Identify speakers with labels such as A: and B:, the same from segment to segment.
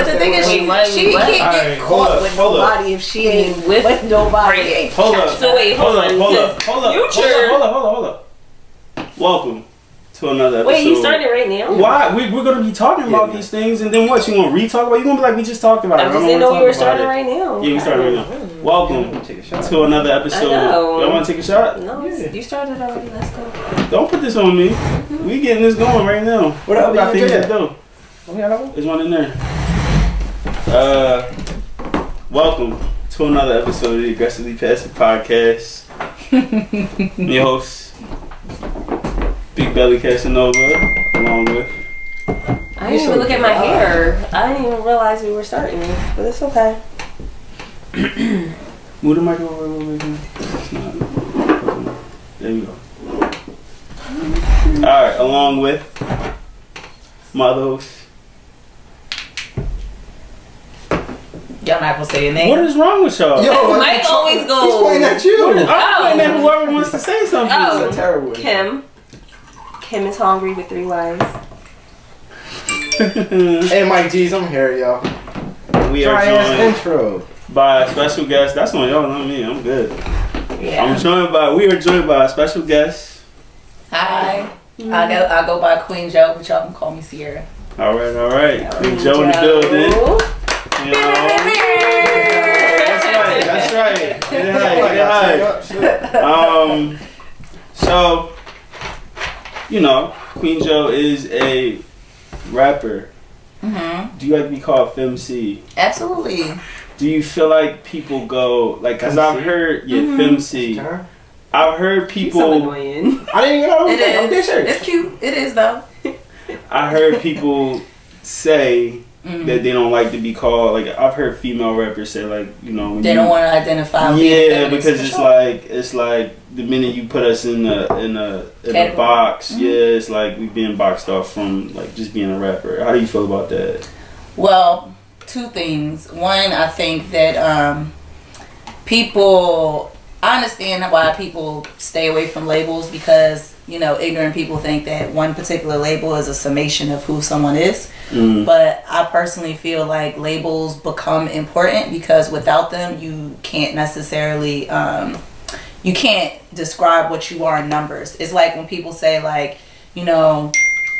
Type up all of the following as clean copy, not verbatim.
A: But the thing is, she can't get caught with nobody if she ain't with nobody.
B: Hold up.
C: So wait, hold up.
B: Welcome to another episode.
C: Wait, you started right now?
B: Why? We're going to be talking about these things, and then what? You want to re-talk about it? You going to be like, we just talked about it.
C: I just didn't know we were starting right now.
B: Yeah, we started right now. Welcome to another episode. Y'all want to take a shot?
C: No, you started already. Let's go.
B: Don't put this on me. We getting this going right now.
D: What up?
B: We got things to do.
D: There's
B: one in there. Welcome to another episode of the Aggressively Passive Podcast. I'm your host, Big Belly Casanova, along with...
C: I didn't even look at my hair. I didn't even realize we were starting, but it's okay.
B: Move the microphone a little bit. It's not. There you go. Alright, along with my other host.
A: Y'all not gonna say your name?
B: What is wrong with y'all?
C: Yo, Mike always goes.
D: He's pointing at you.
B: I'm pointing at whoever wants to say something.
C: Oh,
D: That's terrible.
C: Kim is hungry with 3 wives.
D: Hey, Mike G's, I'm here, y'all.
B: We are joined
D: intro
B: by a special guest. That's on y'all, not me. I'm good.
C: Yeah.
B: We are joined by a special guest.
A: Hi. I go by Queen Joe, but y'all can call me Sierra.
B: All right. Queen Joe in the building. You know. That's right. Get high. So, you know, Queen Joe is a rapper.
A: Mm-hmm.
B: Do you like to be called Femcee?
A: Absolutely.
B: Do you feel like people go like? Cause I've heard Femcee. I've heard people.
C: So annoying.
D: I didn't even know
A: It is.
D: Shirt.
A: It's cute. It is though.
B: I heard people say that they don't like to be called. Like I've heard female rappers say like, you know,
A: they don't want to identify.
B: Yeah, because it's like the minute you put us in a box, it's like we being boxed off from like just being a rapper. How do you feel about that?
A: Well, 2 things. One, I think that I understand why people stay away from labels because, you know, ignorant people think that one particular label is a summation of who someone is. But I personally feel like labels become important because without them, you can't necessarily, you can't describe what you are in numbers. It's like when people say like, you know,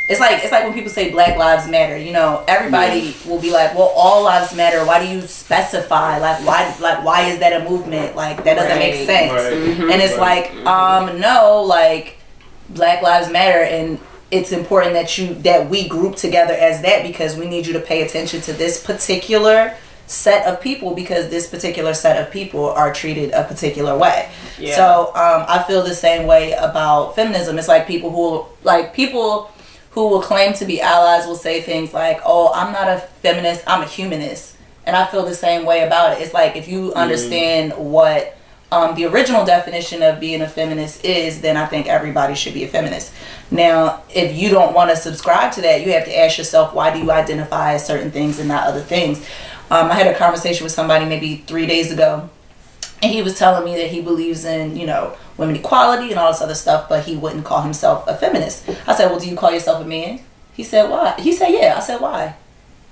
A: it's like when people say Black Lives Matter, you know, everybody will be like, well, all lives matter. Why do you specify? Why is that a movement? Like, that doesn't make sense. And it's like, no, like, Black Lives Matter, and it's important that we group together as that because we need you to pay attention to this particular set of people because this particular set of people are treated a particular way. Yeah. So, I feel the same way about feminism. It's like people who will claim to be allies will say things like, oh, I'm not a feminist, I'm a humanist. And I feel the same way about it. It's like if you understand what the original definition of being a feminist is, then I think everybody should be a feminist. Now, if you don't want to subscribe to that, you have to ask yourself, why do you identify as certain things and not other things? I had a conversation with somebody maybe 3 days ago, and he was telling me that he believes in, you know, women equality and all this other stuff, but he wouldn't call himself a feminist. I said, well, do you call yourself a man? He said, why? He said, yeah. I said, why?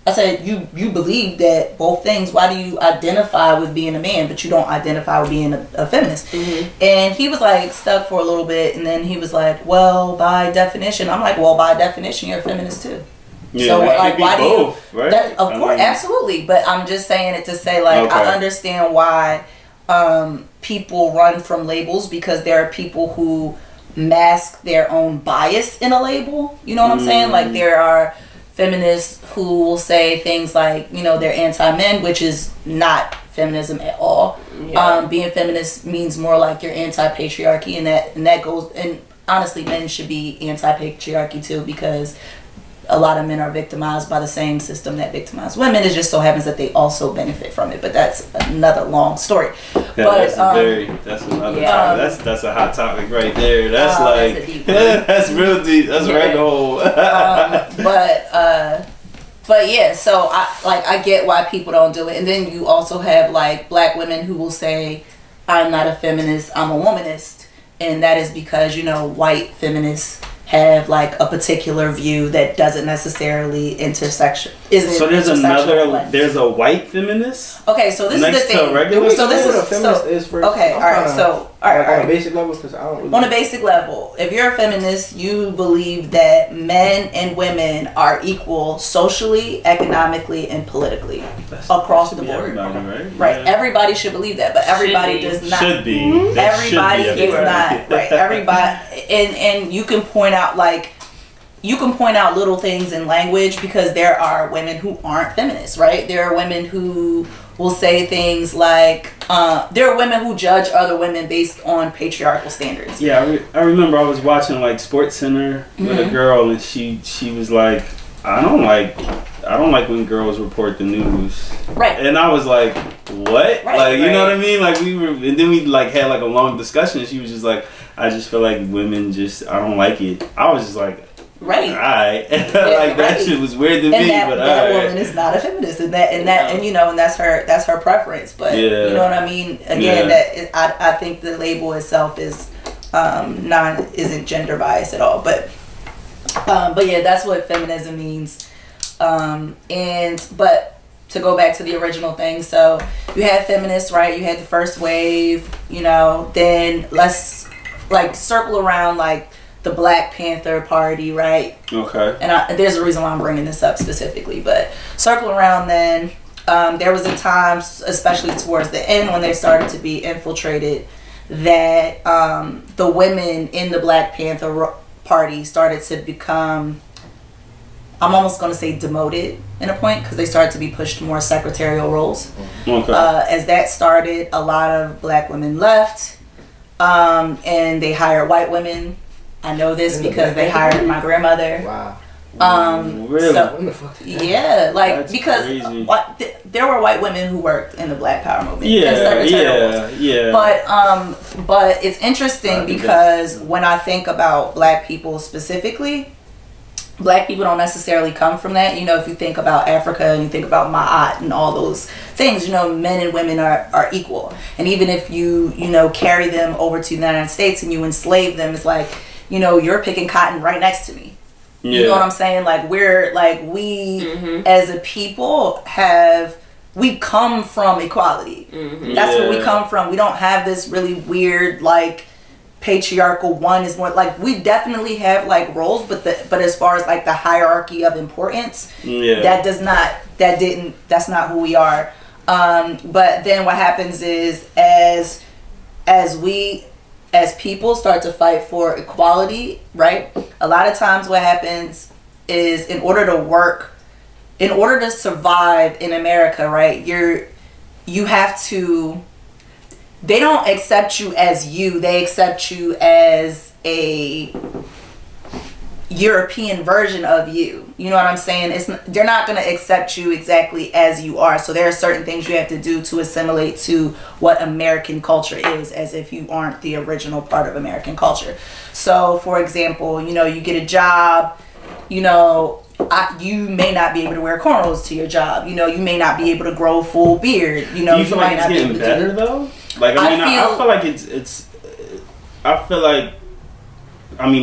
A: I said, you believe that both things. Why do you identify with being a man, but you don't identify with being a feminist? And he was like stuck for a little bit, and then he was like, well, by definition. I'm like, well, by definition, you're a feminist too.
B: Yeah,
A: so like, why do you?
B: Right?
A: Of course, absolutely. But I'm just saying it to say like, I understand why people run from labels because there are people who mask their own bias in a label. You know what I'm saying? Like there are feminists who will say things like, you know, they're anti-men, which is not feminism at all. Yeah. Being feminist means more like you're anti-patriarchy, and that goes, and honestly, men should be anti-patriarchy too because a lot of men are victimized by the same system that victimized women. It just so happens that they also benefit from it, but that's another long story.
B: Yeah, but that's another topic. That's a hot topic right there. That's like that's a deep one. That's real deep. That's rabbit hole.
A: But yeah, so I get why people don't do it. And then you also have like black women who will say, I'm not a feminist, I'm a womanist. And that is because, you know, white feminists have like a particular view that doesn't necessarily intersection.
B: So there's a white feminist.
A: Okay, so this is the thing.
D: So this is what a feminist is first.
A: Okay, all right.
D: On a basic level, because I don't really.
A: On a basic level, if you're a feminist, you believe that men and women are equal socially, economically, and politically across the board. Right?
B: Yeah.
A: Everybody should believe that, but everybody does not.
B: Should be.
A: Everybody does not. Right? Everybody, and you can point out little things in language, because there are women who aren't feminists, right? There are women who will say things like, there are women who judge other women based on patriarchal standards.
B: Yeah, I remember I was watching like Sports Center with a girl, and she was like, I don't like when girls report the news.
A: Right.
B: And I was like, what?
A: Right,
B: like, you know what I mean? Like and then we like had like a long discussion, and she was just like, I just feel like women I don't like it. I was just like,
A: right.
B: Alright. Like that shit was weird to me, but
A: that woman is not a feminist, and that's her preference. But you know what I mean? Again, I think the label itself is isn't gender biased at all. But yeah, that's what feminism means. But to go back to the original thing, so you had feminists, right? You had the first wave, then let's like circle around like the Black Panther Party, right?
B: Okay.
A: And there's a reason why I'm bringing this up specifically, but circle around then, there was a time, especially towards the end, when they started to be infiltrated, that the women in the Black Panther Party started to become, I'm almost going to say demoted in a point, because they started to be pushed to more secretarial roles.
B: Okay.
A: As that started, a lot of Black women left, and they hired white women. I know this because they hired my grandmother.
D: Wow.
B: Really?
A: So, yeah, like
B: That's
A: because
B: crazy.
A: there were white women who worked in the Black Power movement.
B: Yeah.
A: But it's interesting because when I think about Black people specifically, Black people don't necessarily come from that. If you think about Africa and you think about Ma'at and all those things, men and women are equal. And even if you carry them over to the United States and you enslave them, it's like, you're picking cotton right next to me.
B: Yeah.
A: You know what I'm saying? Like we as a people we come from equality. Mm-hmm. That's where we come from. We don't have this really weird like patriarchal one is more like, we definitely have like roles, but as far as like the hierarchy of importance, that's not who we are. But then what happens is as we as people start to fight for equality, right? A lot of times what happens is in order to survive in America, right? You have to, they don't accept you as you, they accept you as a European version of you. You know what I'm saying? They're not going to accept you exactly as you are. So there are certain things you have to do to assimilate to what American culture is, as if you aren't the original part of American culture. So for example, you get a job, you may not be able to wear cornrows to your job. You may not be able to grow a full beard.
B: Do you feel like it's getting better though? Like I feel like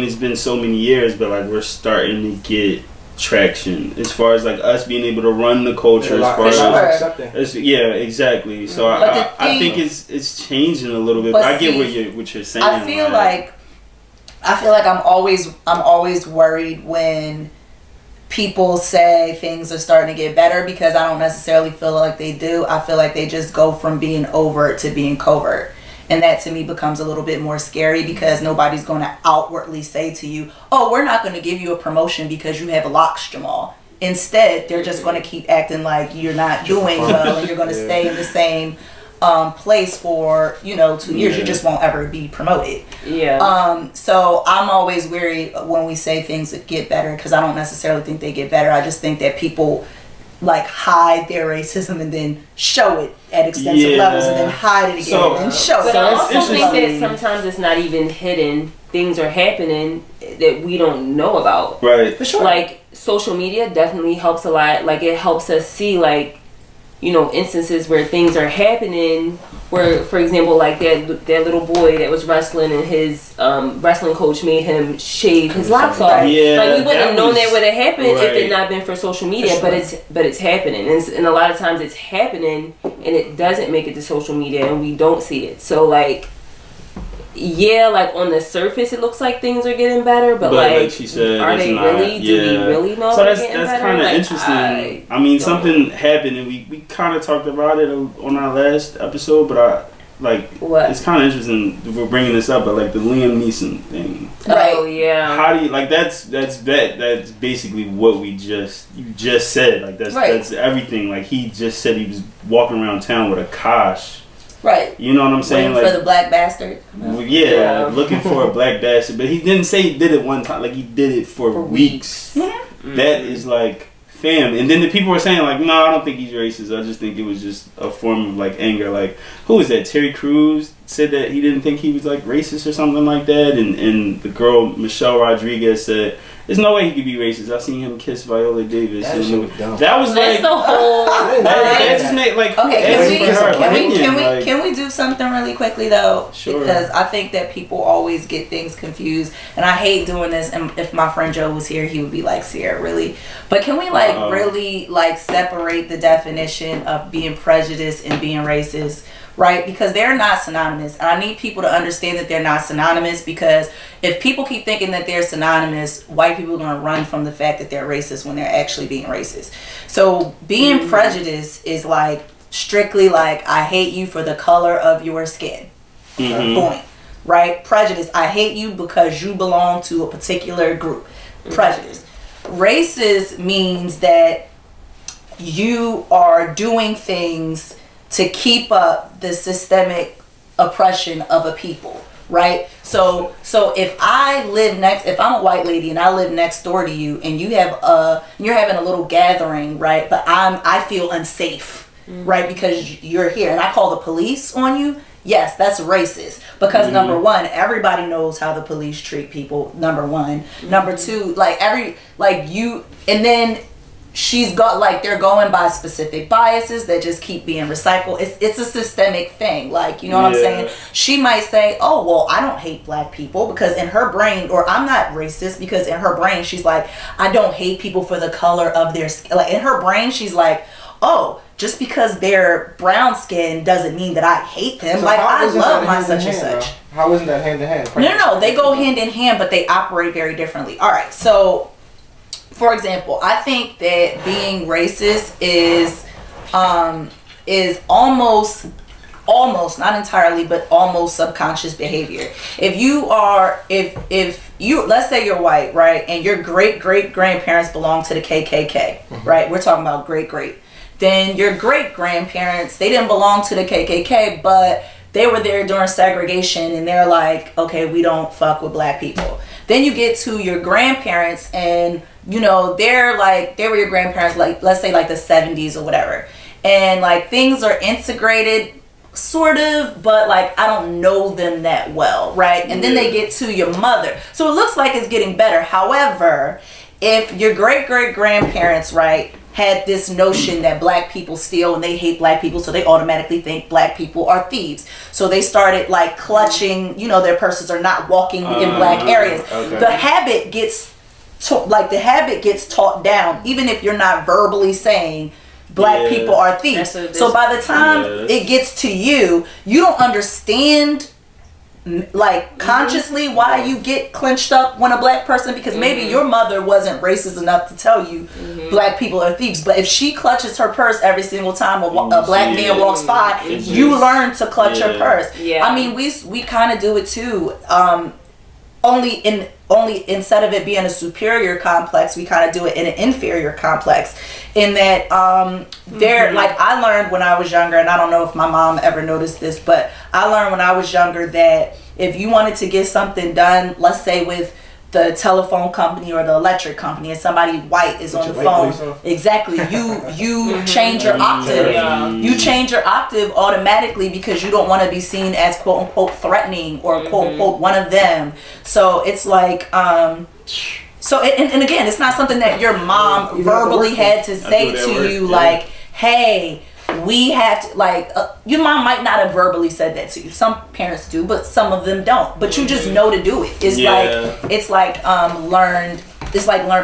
B: it's been so many years, but like we're starting to get traction as far as like us being able to run the culture. Exactly. So I think it's changing a little bit. But I get what you're saying.
A: I feel like I'm always worried when people say things are starting to get better, because I don't necessarily feel like they do. I feel like they just go from being overt to being covert. And that to me becomes a little bit more scary, because nobody's going to outwardly say to you, oh, we're not going to give you a promotion because you have locks, Jamal. Instead, they're just going to keep acting like you're not doing well, and you're going to stay in the same place for 2 years. You just won't ever be promoted. So I'm always worried when we say things that get better, because I don't necessarily think they get better. I just think that people like hide their racism and then show it at extensive levels, and then hide it again and then show it.
C: But I also think that sometimes it's not even hidden. Things are happening that we don't know about.
B: Right.
A: For sure.
C: Like social media definitely helps a lot. Like it helps us see like instances where things are happening where, for example, like that little boy that was wrestling and his wrestling coach made him shave his locks off.
B: Yeah,
C: like we wouldn't have known that would have happened if it not been for social media.
A: For sure.
C: But it's happening, and a lot of times it's happening and it doesn't make it to social media and we don't see it. So like, yeah, like on the surface it looks like things are getting better, but like she said, are they really? Yeah. Do we really know?
B: So that's kind of interesting. I mean, something happened, and we kind of talked about it on our last episode, but it's kind of interesting we're bringing this up, but like the Liam Neeson thing.
C: Oh yeah.
B: How do you like that's basically what you just said. Like that's everything. Like he just said he was walking around town with a kosh.
A: Right.
B: You know what I'm saying?
A: Waiting for the black bastard.
B: Yeah, looking for a black bastard. But he didn't say he did it one time. Like, he did it for weeks. Mm-hmm. That is like, fam. And then the people were saying, like, no, I don't think he's racist. I just think it was just a form of, like, anger. Like, who was that? Terry Crews said that he didn't think he was, like, racist or something like that. And the girl, Michelle Rodriguez, said, there's no way he could be racist. I seen him kiss Viola Davis.
D: That shit was dumb.
B: That was
C: that's
B: like
C: the whole.
B: that just made like.
A: Okay, can we do something really quickly though?
B: Sure.
A: Because I think that people always get things confused, and I hate doing this. And if my friend Joe was here, he would be like, "Sierra, really?" But can we really separate the definition of being prejudiced and being racist? Right? Because they're not synonymous. And I need people to understand that they're not synonymous, because if people keep thinking that they're synonymous, white people are going to run from the fact that they're racist when they're actually being racist. So being prejudiced is like strictly like, I hate you for the color of your skin. Point. Right? Prejudice. I hate you because you belong to a particular group. Prejudice. Racist means that you are doing things to keep up the systemic oppression of a people, right? So if if I'm a white lady and I live next door to you, and you're having a little gathering, right? But I feel unsafe, right? Because you're here, and I call the police on you. Yes, that's racist, because number one, everybody knows how the police treat people. Number one, number two, and then she's got they're going by specific biases that just keep being recycled. It's a systemic thing. Like, you know what I'm saying? She might say, oh, well, I don't hate black people, because in her brain, or I'm not racist because in her brain, she's like, I don't hate people for the color of their skin. Like, in her brain, she's like, oh, just because they're brown skin doesn't mean that I hate them. So like, I love my such and such.
D: How isn't that hand in hand?
A: No, they go hand in hand, but they operate very differently. All right, so for example, I think that being racist is almost not entirely, but almost subconscious behavior. If you let's say you're white, right, and your great grandparents belong to the KKK, right? We're talking about great. Then your great grandparents, they didn't belong to the KKK, but they were there during segregation, and they're like, okay, we don't fuck with black people. Then you get to your grandparents, and they were your grandparents, like, let's say like the 70s or whatever. And like things are integrated sort of, but like I don't know them that well, right? And then they get to your mother. So it looks like it's getting better. However, if your great grandparents, right, had this notion that black people steal and they hate black people, so they automatically think black people are thieves. So they started like clutching, their purses are not walking in black areas. Okay. The habit gets taught down, even if you're not verbally saying black people are thieves. So by the time it gets to you, you don't understand like consciously why you get clenched up when a black person, because maybe your mother wasn't racist enough to tell you black people are thieves, but if she clutches her purse every single time a black man walks by, you learn to clutch your purse. I mean, we kind of do it too, only instead of it being a superior complex, we kind of do it in an inferior complex, in that like I learned when I was younger, and I don't know if my mom ever noticed this, but I learned when I was younger that if you wanted to get something done, let's say with the telephone company or the electric company, and somebody white is on the phone, exactly, you change your octave. You change your octave automatically, because you don't want to be seen as quote unquote threatening or quote unquote one of them. So it's like and again, it's not something that your mom verbally had to say to you, like, hey, we have to, like, your mom might not have verbally said that to you. Some parents do, but some of them don't. But you just know to do it. It's like learned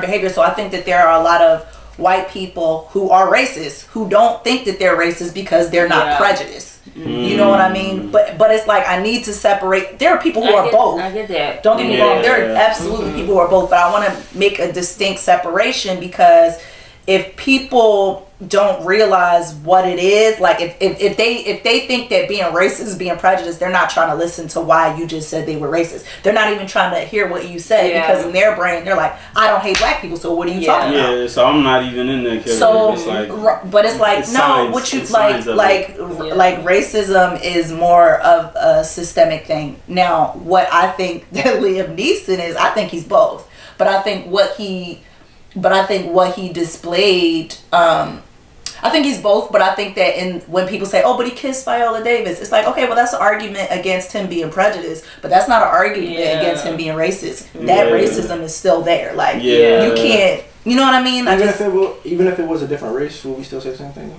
A: behavior. So I think that there are a lot of white people who are racist who don't think that they're racist because they're not prejudiced. You know what I mean? But it's like, I need to separate. There are people who are both.
C: I get that.
A: Don't get me wrong. There are absolutely people who are both. But I want to make a distinct separation, because if people don't realize what it is, like if they think that being racist is being prejudiced, they're not trying to listen to why you just said they were racist. They're not even trying to hear what you said, because in their brain they're like, I don't hate black people, so what are you talking about?
B: Yeah, so I'm not even in that category.
A: So,
B: it's like,
A: but it's like,
B: it's
A: no,
B: science,
A: what you
B: it's
A: like racism is more of a systemic thing. Now, what I think that Liam Neeson is, I think he's both. But I think what he displayed, I think he's both, but I think that when people say, oh, but he kissed Viola Davis, it's like, okay, well, that's an argument against him being prejudiced, but that's not an argument against him being racist. That racism is still there. Like, you can't, you know what I mean?
D: Even if it was a different race, would we still say the same thing?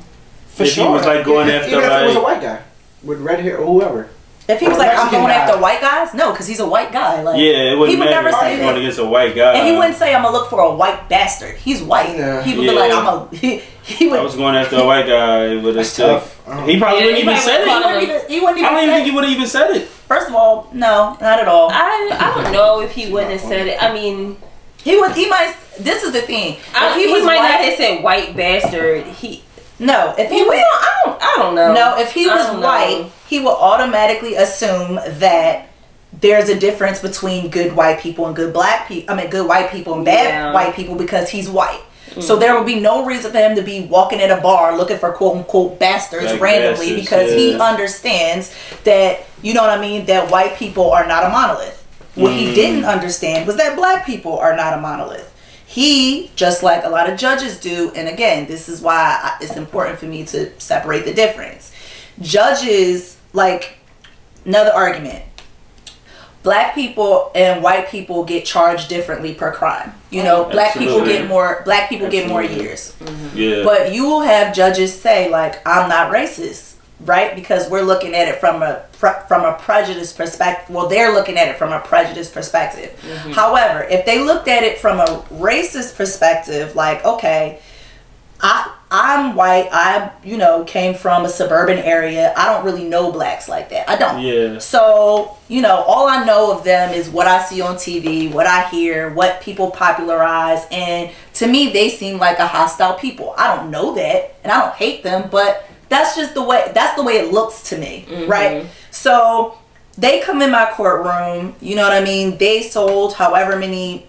B: For sure. He was like going after,
D: even if it was a white guy with red hair or whoever.
A: If he was like, I'm going after white guys, no, because he's a white guy. Like,
B: it wouldn't matter if he was going against a white guy.
A: And he wouldn't say, I'm going to look for a white bastard. He's white. Yeah. He would be like, he would.
B: I was going after a white guy with a stuff. He probably wouldn't even said it.
A: He wouldn't even
B: I don't even think he would have even said it.
A: First of all, no, not at all.
C: I don't know if he wouldn't have said it. I mean,
A: he might. This is the thing.
C: He might not have said white bastard.
A: No, if he was,
C: I don't know.
A: No, if he was white, he will automatically assume that there's a difference between good white people and good black people. I mean, good white people and bad white people, because he's white. Mm-hmm. So there would be no reason for him to be walking at a bar looking for quote unquote bastards randomly, because he understands that, you know what I mean, that white people are not a monolith. What he didn't understand was that black people are not a monolith. He, just like a lot of judges do, and again, this is why it's important for me to separate the difference. Judges, like, another argument, black people and white people get charged differently per crime. You know, black people get more years. Mm-hmm. Yeah. But you will have judges say, like, I'm not racist, right? Because we're looking at it from a prejudice perspective. Well, they're looking at it from a prejudice perspective. Mm-hmm. However, if they looked at it from a racist perspective, like, okay, I'm white, I came from a suburban area, I don't really know blacks like that. I don't. Yeah. So, all I know of them is what I see on TV, what I hear, what people popularize, and to me they seem like a hostile people. I don't know that, and I don't hate them, but that's just the way it looks to me, right? So they come in my courtroom, you know what I mean? They sold however many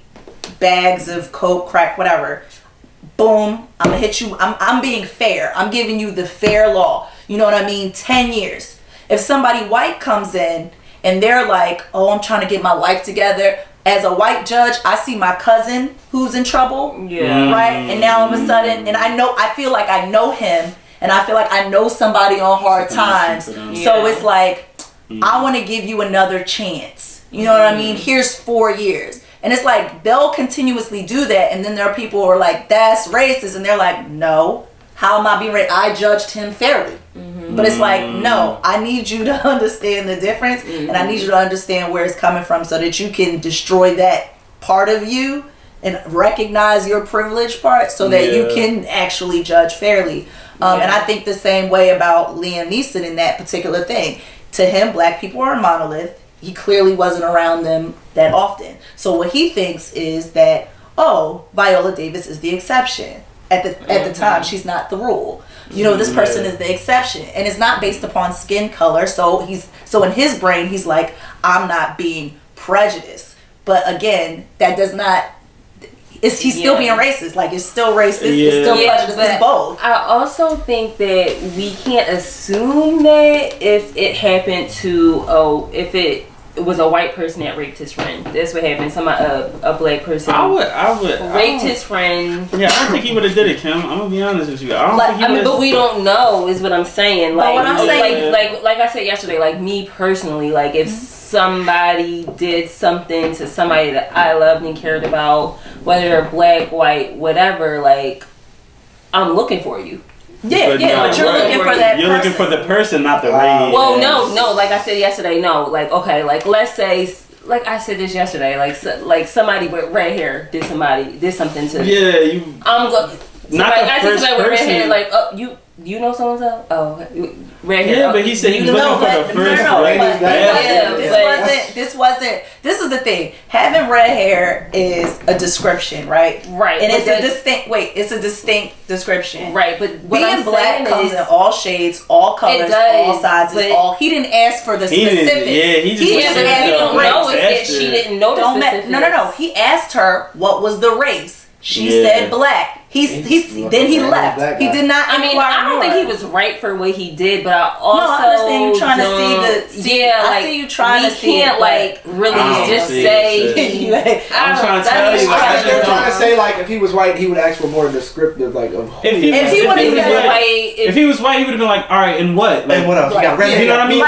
A: bags of coke, crack, whatever. Boom, I'm gonna hit you. I'm being fair. I'm giving you the fair law. You know what I mean? 10 years. If somebody white comes in and they're like, oh, I'm trying to get my life together. As a white judge, I see my cousin who's in trouble. Yeah. Right? And now all of a sudden, and I feel like I know him. And I feel like I know somebody on hard times. So it's like, I want to give you another chance. You know what I mean? Here's 4 years. And it's like, they'll continuously do that. And then there are people who are like, that's racist. And they're like, no, how am I being racist? I judged him fairly. Mm-hmm. But it's like, no, I need you to understand the difference. Mm-hmm. And I need you to understand where it's coming from so that you can destroy that part of you and recognize your privileged part so that you can actually judge fairly. And I think the same way about Liam Neeson in that particular thing. To him, black people are a monolith. He clearly wasn't around them that often. So what he thinks is that, oh, Viola Davis is the exception. At the time, she's not the rule. This person is the exception. And it's not based upon skin color. So in his brain, he's like, I'm not being prejudiced. But again, that does not... He's still being racist. Like, it's still racist. It's still prejudiced. It's both.
C: I also think that we can't assume that if it happened to, if it was a white person that raped his friend. That's what happened. A black person.
B: I would
C: raped his friend.
B: Yeah, I don't think he would have did it, Kim. I'm gonna be honest with you. I don't think he would.
C: But we don't know, is what I'm saying. Like, what I'm saying, like I said yesterday, like me personally, like if somebody did something to somebody that I loved and cared about, whether they're black, white, whatever, like I'm looking for you.
A: Yeah,
B: But
A: yeah,
B: no,
A: but you're
B: right.
A: looking for that
B: You're looking for the person, not the race.
C: Well, no. Like I said yesterday, no. Like, okay, like let's say, like I said this yesterday, like somebody with red hair did something to.
B: Yeah, you.
C: I'm going.
B: Not the
C: I
B: first
C: see somebody with red
B: person.
C: hair, like, oh, you know so and so? Oh, red hair.
B: Yeah,
C: oh,
B: but he said he was
C: you know,
B: looking for the first
A: no,
B: race.
A: but this is the thing. Having red hair is a description, right?
C: Right.
A: And it's a distinct description.
C: Right, but what
A: being
C: I'm
A: black
C: saying
A: comes
C: is,
A: in all shades, all colors, all sizes, all. He didn't ask for the specifics.
B: He just
A: asked
C: we don't
A: for race.
C: know if she didn't know the specifics.
A: No. He asked her what was the race. She
B: Yeah.
A: said black. Then he left. He did not.
C: I mean, I don't think he was right for what he did, but I also
A: I understand you trying to see the.
C: I
A: see you trying to see.
C: We can't like really just say.
B: I'm trying to tell you.
D: They're trying to say like if he was white, he would ask for more descriptive like of.
B: If he was white, he would have been like, all right, and what? Like,
D: and what else? You got red.
B: You know what I mean?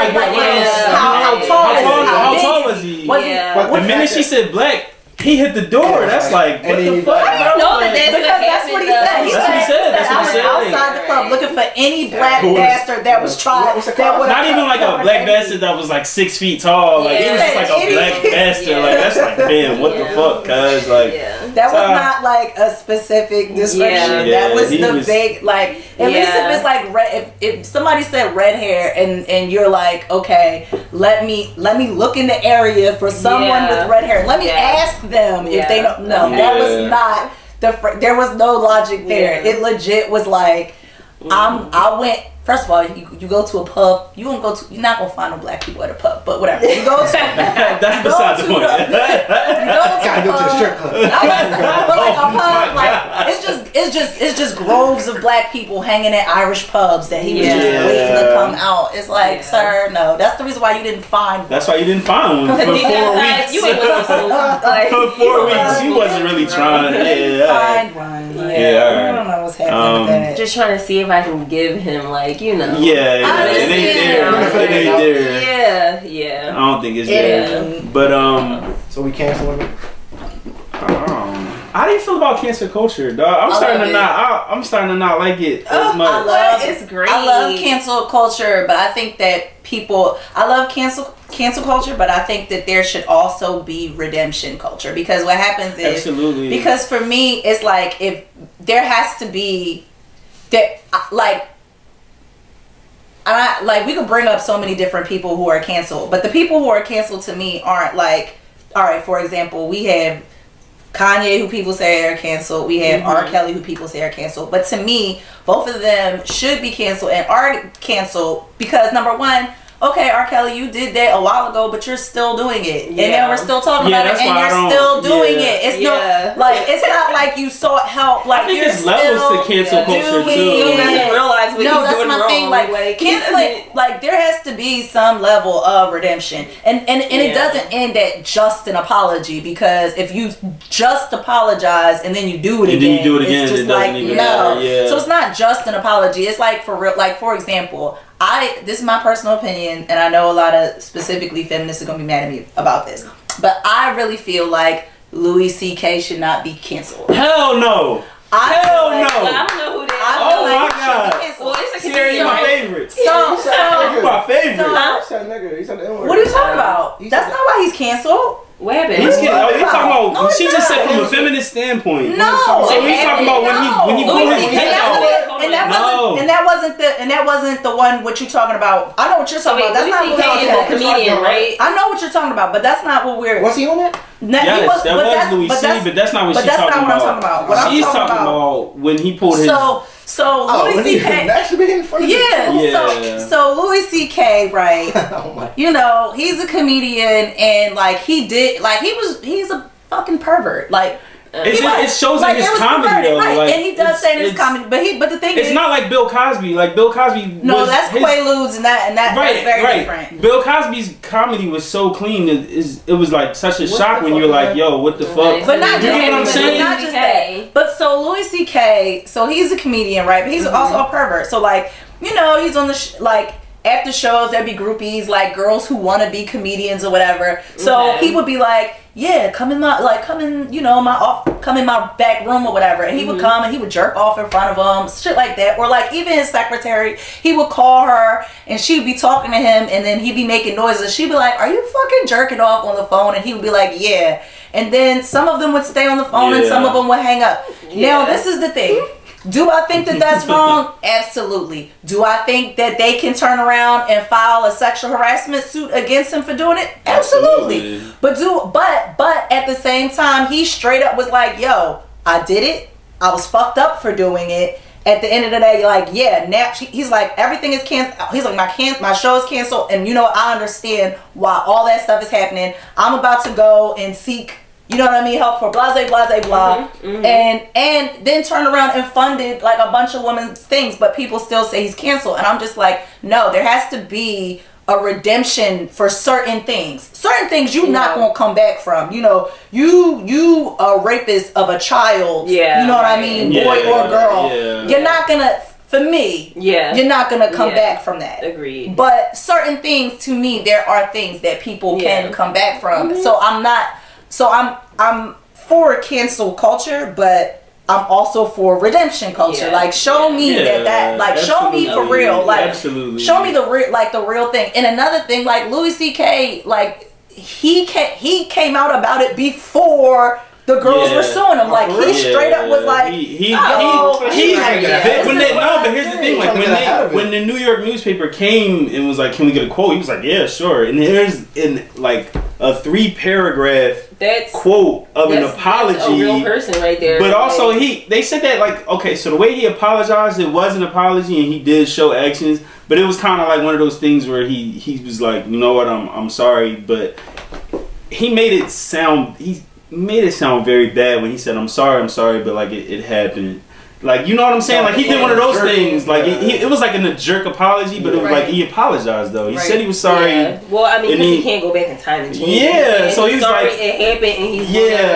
B: How tall was he? The minute she said black. He hit the door. That's like, what the fuck?
C: I don't know that
A: that's what he said. He said I was outside the club looking for any black bastard that was trying.
B: Not even like a black bastard that was like 6 feet tall. Like he was just like a black bastard. Like that's like, damn, what the fuck? Cause like
A: that was not like a specific description. That was the big like. At least if it's like red. If somebody said red hair and you're like, okay, let me look in the area for someone with red hair. Let me ask them if they don't know. That was not there was no logic there. It legit was like I went. First of all, you go to a pub. You're not gonna find no black people at a pub, but whatever. You go to
B: that's beside the point.
D: Gotta go to the strip club.
A: But like a pub, like it's just groves of black people hanging at Irish pubs that he was just waiting to come out. It's like, sir, no. That's the reason why you didn't find one.
B: That's why you didn't find one for 4 weeks.
C: You ain't
B: For 4 weeks, you wasn't really trying.
A: Find one. I don't know what's happening with that.
C: Just trying to see if I can give him like, you know.
B: Yeah, it ain't there.
C: Yeah.
B: I don't think it's there. But
D: so we canceling it.
B: How do you feel about cancel culture, dog? I'm starting to not like it as much.
C: It's great.
A: I love cancel culture, but I think that I love cancel culture, but I think that there should also be redemption culture, because what happens is because for me it's like if there has to be that like we could bring up so many different people who are canceled, but the people who are canceled to me aren't like, all right, for example, we have Kanye, who people say are canceled. We have R. Kelly, who people say are canceled. But to me, both of them should be canceled and are canceled because, number one, okay, R. Kelly, you did that a while ago, but you're still doing it. And then we're still talking about it, and you're still doing it. It's it's not like you sought help. Like,
B: I think there's levels to cancel culture, too.
C: You guys realize what
A: no,
C: he's
A: that's
C: doing
A: my
C: wrong.
A: thing. Like canceling, like there has to be some level of redemption, and it doesn't end at just an apology, because if you just apologize and then you do it again, it's just like so it's not just an apology. It's like for real. Like for example, this is my personal opinion, and I know a lot of specifically feminists are gonna be mad at me about this, but I really feel like Louis C.K. should not be canceled.
B: Hell no.
C: Hell no. I don't know who that is.
B: Oh my God.
C: Well, it's a
B: Sierra, you're my favorite.
A: You're
B: my favorite.
A: What are you talking about? That's not why he's canceled.
C: What happened?
B: He's talking about. She just said from a feminist standpoint.
A: No.
B: So he's talking about when he pulled his dick out.
A: And that wasn't the one. What you talking about? I know what you're talking about. That's not what
C: he's a comedian, right?
A: I know what you're talking about, but that's not what we're.
D: Was he on that?
B: Yes, that was Louis C. But that's not what she's talking about.
A: What I'm talking about.
B: She's talking about when he pulled his.
A: So Louis C.K. So Louis C.K. right? You know, he's a comedian, and like he's a fucking pervert. Like
B: it shows in his comedy though,
A: right?
B: like,
A: and he does say in his comedy, but the thing is,
B: it's not like Bill Cosby. Like Bill Cosby.
A: No, that's Quaaludes, and that's very different.
B: Bill Cosby's comedy was so clean. It was like such a shock when you're like, yo, what the fuck?
A: But not just
B: what I'm saying?
A: Not just that. But so Louis C.K. So he's a comedian, right? But he's also a pervert. So like, you know, he's on the after shows, there'd be groupies, like girls who want to be comedians or whatever. So he would be like, yeah, come in my back room or whatever. And he would come and he would jerk off in front of them, shit like that. Or like even his secretary, he would call her and she'd be talking to him and then he'd be making noises. She'd be like, are you fucking jerking off on the phone? And he would be like, yeah. And then some of them would stay on the phone and some of them would hang up. Now, this is the thing. Do I think that that's wrong? Absolutely. Do I think that they can turn around and file a sexual harassment suit against him for doing it? Absolutely. But at the same time, he straight up was like, yo, I did it. I was fucked up for doing it. At the end of the day, like, yeah, now he's like, everything is canceled. He's like, my show is canceled. And I understand why all that stuff is happening. I'm about to go and seek, help for blah, and then turn around and funded like a bunch of women's things, but people still say he's canceled. And I'm just like, no, there has to be a redemption for certain things. Certain things you're not gonna come back from. You a rapist of a child. Yeah, you know what I mean, boy or girl. Yeah. You're not gonna. For me, you're not gonna come back from that. Agreed. But certain things, to me, there are things that people can come back from. So I'm not. So I'm for cancel culture, but I'm also for redemption culture. Yeah. Like show me that like show me for real. Like show me the real thing. And another thing, like Louis C.K., like he came out about it before the girls were suing him. Like he straight up was like, but here's the thing, like when the New York newspaper came and was like, can we get a quote? He was like, yeah, sure. And there's like a 3-paragraph quote of an apology. That's a real person right there. But also they said that like, okay, so the way he apologized, it was an apology and he did show actions, but it was kind of like one of those things where he was like, you know what, I'm sorry, but he made it sound very bad when he said, I'm sorry, but like it happened. Like, you know what I'm saying? Like, he did one of those things. Like, it was like a jerk apology, but it was like, he apologized, though. He said he was sorry. Yeah.
C: Well, I mean, because he can't go back in time and change it.
A: Yeah,
C: so he was sorry, like, it happened, and he's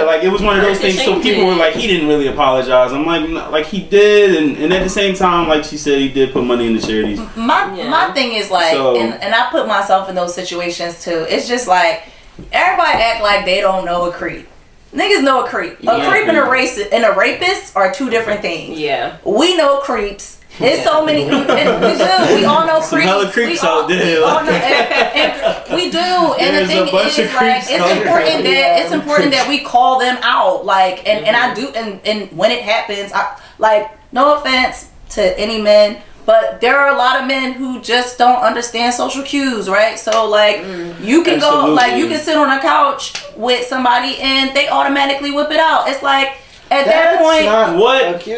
B: like, it was one of those things. So people were like, he didn't really apologize. I'm like he did, and at the same time, like she said, he did put money in the charities.
A: My thing is, like, and I put myself in those situations, too. It's just like, everybody act like they don't know a creep. Niggas know a creep. A creep and a rapist are two different things. Yeah. We know creeps. There's so many. We all know creeps. Some hella creeps out there. We do. And the thing is, like, it's important that we call them out. Like, and I do. And when it happens, no offense to any men, but there are a lot of men who just don't understand social cues, right? So, like, you can go, like, you can sit on a couch with somebody and they automatically whip it out. It's like, at that point,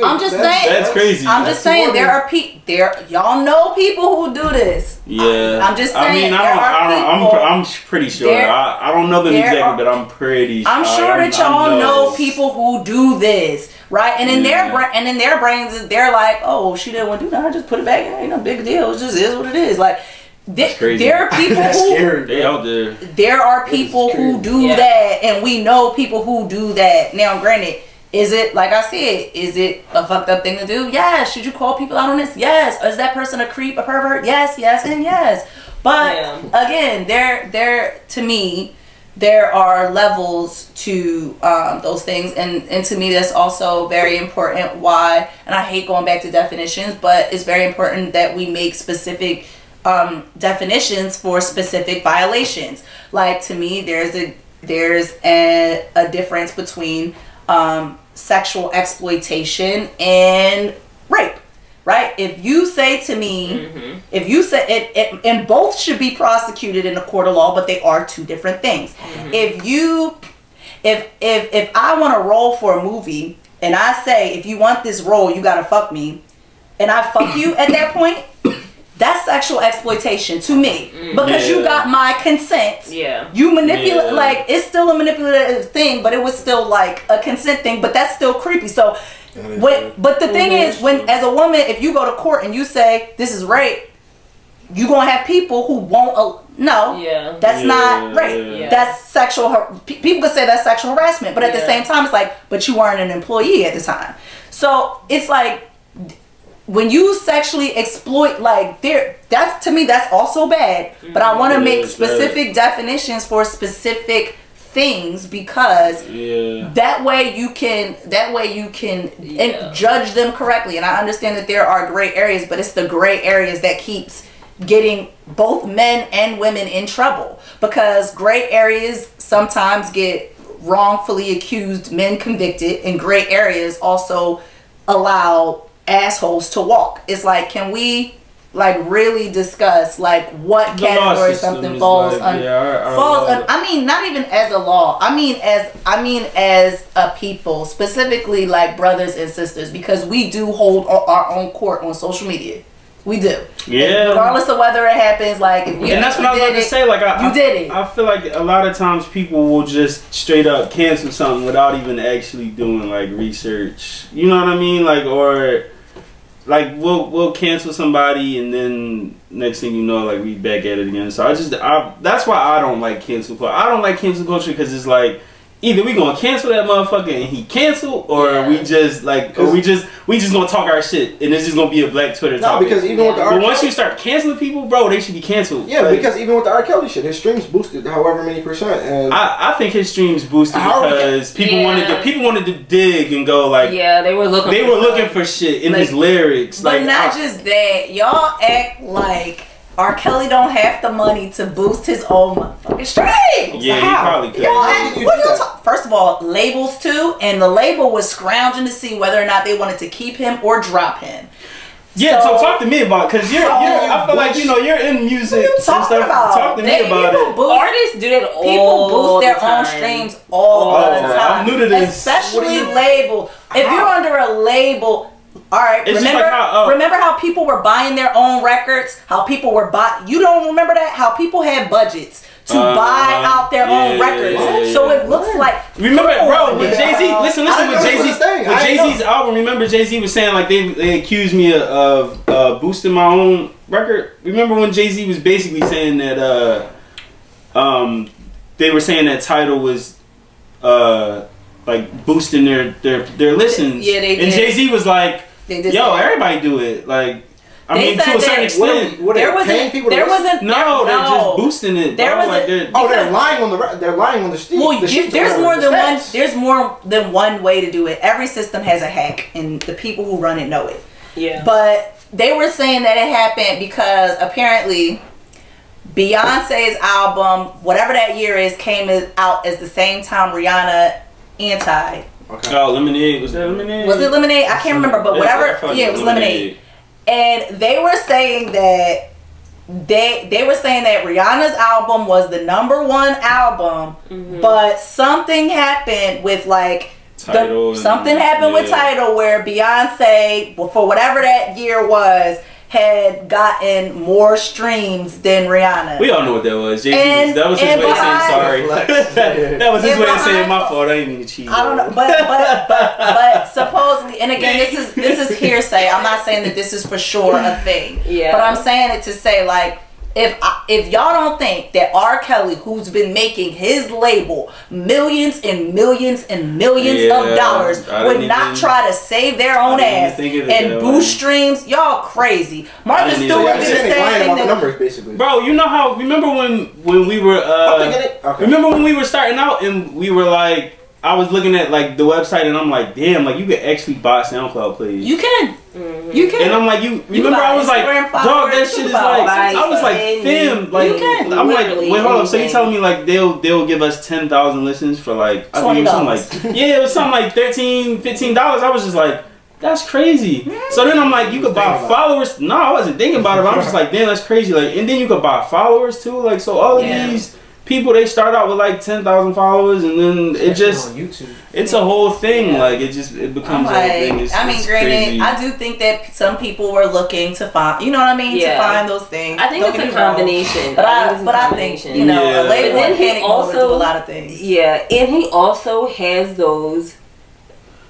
A: I'm just saying. That's crazy. I'm just saying, there are y'all know people who do this. Yeah. I'm just saying. I mean, I'm pretty sure. I don't know them exactly, but I'm pretty sure. I'm sure that y'all know people who do this. Right, and in their brains, they're like, "Oh, she didn't want to do that. I just put it back in. Ain't no big deal. It just is what it is." Like, there are people who they out there. There are people who do that, and we know people who do that. Now, granted, is it, like I said, is it a fucked up thing to do? Yes. Should you call people out on this? Yes. Is that person a creep, a pervert? Yes, and yes. But again, to me, there are levels to those things, and to me that's also very important. Why, and I hate going back to definitions, but it's very important that we make specific definitions for specific violations. Like, to me, there's a difference between sexual exploitation and rape. Right? If you say to me, if you say it, and both should be prosecuted in a court of law, but they are two different things. If I want to roll for a movie and I say, if you want this role, you gotta fuck me, and I fuck you at that point, that's sexual exploitation to me, because you got my consent. Yeah. You manipulate, like, it's still a manipulative thing, but it was still like a consent thing, but that's still creepy. So. But the thing is, when, as a woman, if you go to court and you say this is rape, you gonna have people who won't. That's not rape. Yeah. That's sexual. People could say that's sexual harassment, but at the same time, it's like, but you weren't an employee at the time. So it's like, when you sexually exploit, like, that's, to me, that's also bad. But I want to make specific definitions for specific things, because that way you can and judge them correctly. And I understand that there are gray areas, but it's the gray areas that keeps getting both men and women in trouble, because gray areas sometimes get wrongfully accused men convicted, and gray areas also allow assholes to walk. It's like, can we like really discuss like what category something falls under? I mean, not even as a law. I mean as a people, specifically like brothers and sisters, because we do hold our own court on social media. We do. Yeah. Regardless of whether it happens, like, if you,
B: and that's what I was about to say. Like,
A: you did it.
B: I feel like a lot of times people will just straight up cancel something without even actually doing like research. You know what I mean? Like, or like we'll cancel somebody, and then next thing you know, like, we back at it again. So that's why I don't like cancel culture. I don't like cancel culture because it's like, either we gonna cancel that motherfucker and he cancel, or we just like, or we just gonna talk our shit, and it's just gonna be a black Twitter topic.
D: Because even with the
B: but once you start canceling people, bro, they should be canceled.
D: Yeah, like, because even with the R. Kelly shit, his streams boosted however many percent. And
B: I think his streams boosted because people wanted to dig and go like,
C: they were looking
B: for shit in his lyrics.
A: But
B: like,
A: not just that, y'all act like R. Kelly don't have the money to boost his own motherfucking streams.
B: Yeah, he probably could.
A: First of all, labels too, and the label was scrounging to see whether or not they wanted to keep him or drop him.
B: Yeah, so talk to me about it, because I feel like, you're in music and stuff. Talk to me about it.
C: Artists do that all
A: People boost their
C: time.
A: own streams all the time.
B: I'm new to this.
A: Especially label. If you're under a label. All right, remember how people were buying their own records? How people were you don't remember that? How people had budgets to buy out their own records. So it looks like,
B: remember, bro, with Jay-Z, listen with Jay-Z's album, remember Jay-Z was saying like they accused me of boosting my own record? Remember when Jay-Z was basically saying that they were saying that Tidal was like boosting their listens.
A: Yeah, they did.
B: And Jay-Z was like, yo, everybody do it. Like, I mean, to a certain extent.
A: They're
B: just boosting it.
D: They're lying on the street.
A: Well, there's more than one way to do it. Every system has a hack, and the people who run it know it.
C: Yeah.
A: But they were saying that it happened because apparently Beyonce's album, whatever that year is, came out as the same time Rihanna Anti.
B: Okay. Oh, Lemonade. Was that Lemonade?
A: Was it Lemonade? I can't remember, but whatever. Yeah, it was Lemonade. And they were saying that they were saying that Rihanna's album was the #1 album, but something happened with like
B: Tidal
A: with Tidal where Beyonce, for whatever that year was, had gotten more streams than Rihanna.
B: We all know what that was. That was his way of saying sorry. That was his way of saying my fault. I didn't mean to cheat.
A: I don't know, but supposedly, and again, this is hearsay. I'm not saying that this is for sure a thing. Yeah. But I'm saying it to say, like, if y'all don't think that R. Kelly, who's been making his label millions and millions and millions of dollars, would not try to save their own ass and boost streams, y'all crazy. Martha Stewart did the same thing.
D: Numbers, basically.
B: Bro, you know how? Remember when we were? Remember when we were starting out and we were like, I was looking at like the website and I'm like, damn, like you could actually buy SoundCloud plays.
A: You can. You can.
B: And I'm like, you remember I was like, dog, that shit is like, I was like, fam, like,
A: you can.
B: I'm like, wait, hold up. So you telling me like they'll give us 10,000 listens for like, I think it was something like, it was something like $13, $15. I was just like, that's crazy. So then I'm like, you could buy followers. No, I wasn't thinking about it. But I'm just like, damn, that's crazy. Like, and then you could buy followers too. Like, so all of these people, they start out with like 10,000 followers, and then it just, it's a whole thing. Like, it becomes a whole thing.
A: Granted, crazy. I do think that some people were looking to find, you know what I mean, to find those things.
C: I think it's a combination.
A: But I think, you know, a label and panic also do a lot of things.
C: Yeah, and he also has those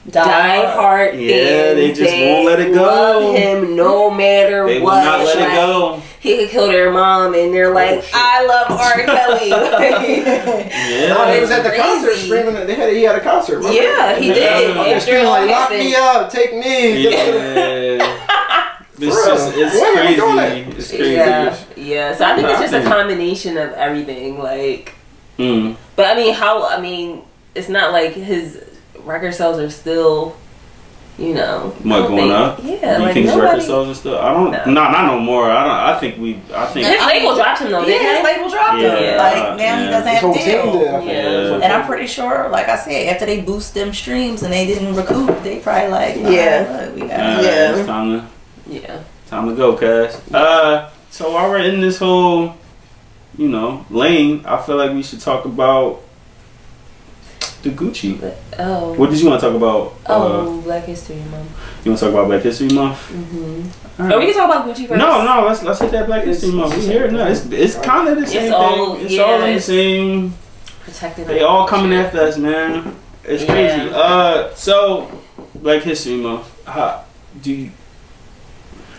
C: die-hard fans.
B: Yeah, they just won't let it go.
C: Love him no matter what.
B: They will not let it go.
C: He could kill their mom, and they're like, "I love R. Kelly."
D: He was at the concert screaming. He had a concert.
C: Yeah, he did.
D: Screaming like, "Lock me up, take me."
B: Yeah. It's crazy. It's crazy.
C: Yeah. So I think it's just a combination of everything. Like, but I mean, it's not like his record sales are still,
B: what going up?
C: Yeah,
B: you think his record sales are still? I don't. No, not no more. I think
C: his label dropped him though.
A: His label dropped him. Like now he doesn't have a deal. And I'm pretty sure, like I said, after they boost them streams and they didn't recoup, they probably like, we got
B: it's time to go, cuz. So while we're in this whole, lane, I feel like we should talk about the Gucci. What did you want to talk about?
C: Black History Month.
B: You want to talk about Black History Month?
C: Mm-hmm. Right. We can talk about Gucci first.
B: No, let's hit that Black History Month. We here. No, it's kind of the same thing. It's all in the same.
C: Protecting.
B: They all coming after us, man. It's crazy. So Black History Month. Do you?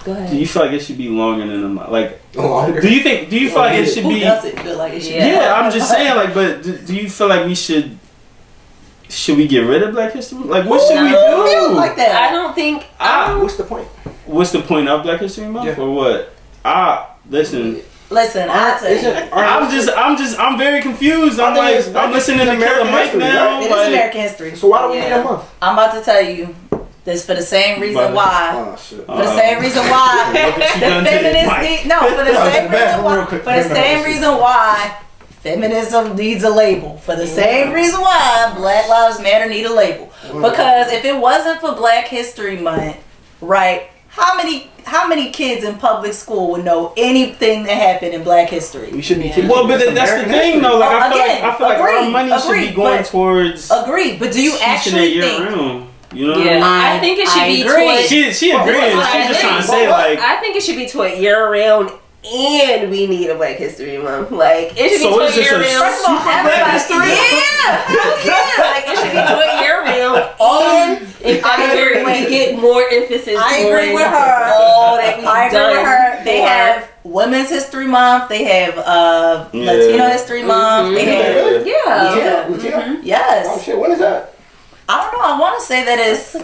C: Go ahead.
B: Do you feel like it should be longer than a month? Like, do you feel like it should be?
A: Who doesn't feel like it should be?
B: Yeah, I'm just saying, like, but do you feel like we should? Should we get rid of Black History? Like, what should we do?
A: Feels like that.
C: I don't think.
D: What's the point?
B: What's the point of Black History Month, or what? Listen.
A: I tell you.
B: I'm very confused. I'm listening to Killer Mike now.
A: It is American history.
D: So why do we need a month?
A: I'm about to tell you. This for the same reason why. For the same reason why the feminists need for the same reason why feminism needs a label. For the same reason why Black Lives Matter need a label. Because if it wasn't for Black History Month, right? How many kids in public school would know anything that happened in Black history?
D: We should be teaching.
B: Well, but that's the thing, though. Like, I feel like our money should be going towards.
A: Agreed, but do you actually think?
B: You know what I mean?
C: I think it should be
B: towards. She agrees. She's just trying to say, like.
C: I think it should be toward year round. And we need a Black History Month. Like, it should be to a year round.
A: First of all, Black History.
C: Like, it should be to a year round. And in February, we get more emphasis.
A: I agree with her. I agree with her. They have Women's History Month. They have Latino History Month. They have yes.
D: Oh shit! When is that?
A: I don't know. I want to say that it's.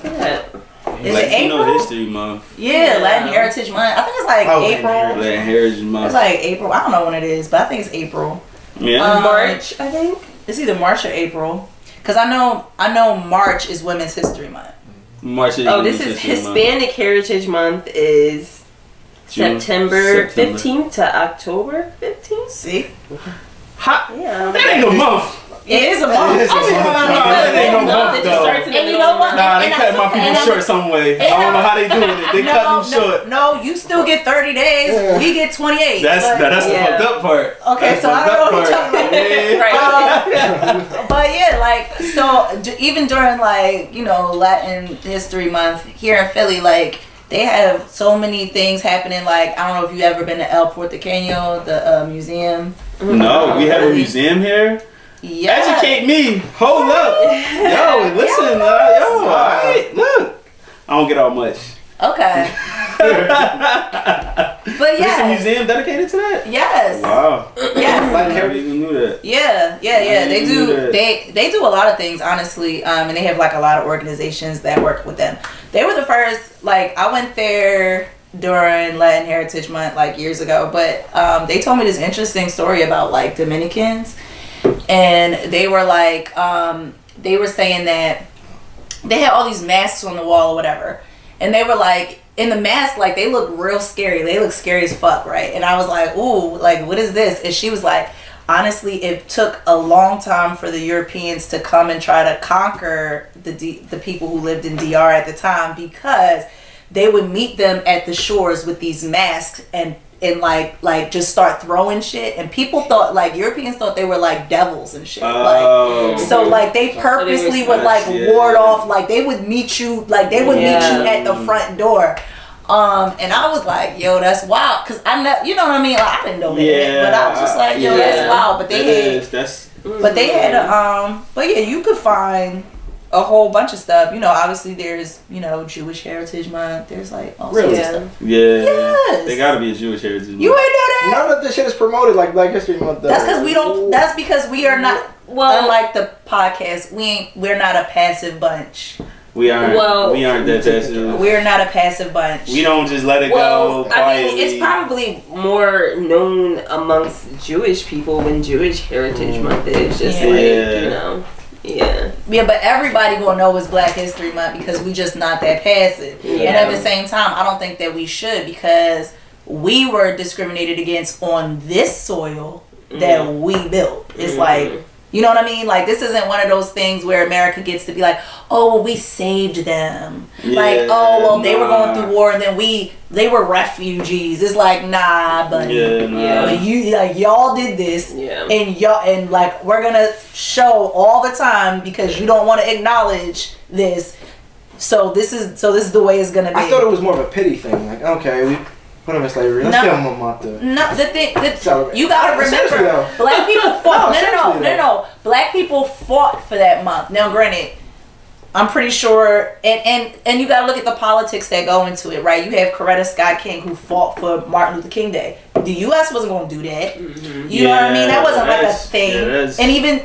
A: Is it April?
B: History Month.
A: Yeah, Latin Heritage Month. I think it's like April.
B: Latin Heritage Month.
A: It's like April. I don't know when it is, but I think it's April.
B: Yeah.
C: March, I think.
A: It's either March or April. Because I know March is Women's History Month.
B: March is
C: this is Hispanic Heritage Month is September 15th to October 15th.
A: See?
C: Yeah.
B: That ain't a month.
A: It is a month.
B: That ain't no month, though.
A: And you know what?
B: They cut my people short some way. I don't know how they doing it. They cut them short.
A: No, you still get 30 days. We get 28.
B: That's the fucked up part.
A: Okay, so I don't know what you're talking about. But yeah, like, so even during, like, Latin History Month here in Philly, like, they have so many things happening. Like, I don't know if you've ever been to El Porteño, the museum.
B: No, we have a museum here.
A: Yeah.
B: Educate me. Hold up. Yo, listen. Alright, look. I don't get out much.
A: Okay. But
B: yeah. There's a museum dedicated to that?
A: Yes.
B: Wow.
A: Yes.
B: I never even knew that.
A: Yeah. They do. They do a lot of things, honestly. And they have like a lot of organizations that work with them. They were the first. Like, I went there during Latin Heritage Month like years ago, but they told me this interesting story about like Dominicans. And they were like, they were saying that they had all these masks on the wall or whatever. And they were like, in the mask, like, they look real scary. They look scary as fuck, right? And I was like, ooh, like, what is this? And she was like, honestly, it took a long time for the Europeans to come and try to conquer the people who lived in DR at the time, because they would meet them at the shores with these masks and like just start throwing shit, and people thought, like, Europeans thought they were like devils and shit. Like, so like they purposely would like ward off, like they would meet you at the front door. And I was like, yo, that's wild, because I know, you know what I mean, like, I didn't know that, but I was just like, yo, that's wild. But they had but yeah, you could find a whole bunch of stuff. Obviously there's, Jewish Heritage Month. There's like all sorts of stuff.
B: Yeah. Yes. They gotta be a Jewish Heritage Month.
A: You ain't know that?
D: None of this shit is promoted like Black History Month, though.
A: That's because we are not, unlike the podcast, we're not a passive bunch.
B: We aren't that passive.
A: We're not a passive bunch.
B: We don't just let it go quietly.
C: I mean, it's probably more known amongst Jewish people when Jewish Heritage Month is just
A: Yeah, but everybody gonna know it's Black History Month because we just not that passive. Yeah. And at the same time, I don't think that we should, because we were discriminated against on this soil that we built. It's like, you know what I mean? Like, this isn't one of those things where America gets to be like, oh, well, we saved them. Yeah, like, oh, well, they were going through war and then they were refugees. It's like, nah, buddy. Y'all did this. Yeah. And like, we're going to show all the time because you don't want to acknowledge this. So this is the way it's going to be.
D: I thought it was more of a pity thing. Like, okay, we put them in slavery. Let's give them a month to...
A: No, the thing... you gotta remember, Black people fought... No. Black people fought for that month. Now, granted, I'm pretty sure... And you gotta look at the politics that go into it, right? You have Coretta Scott King, who fought for Martin Luther King Day. The U.S. wasn't going to do that. You know what I mean? That wasn't like a thing. And even...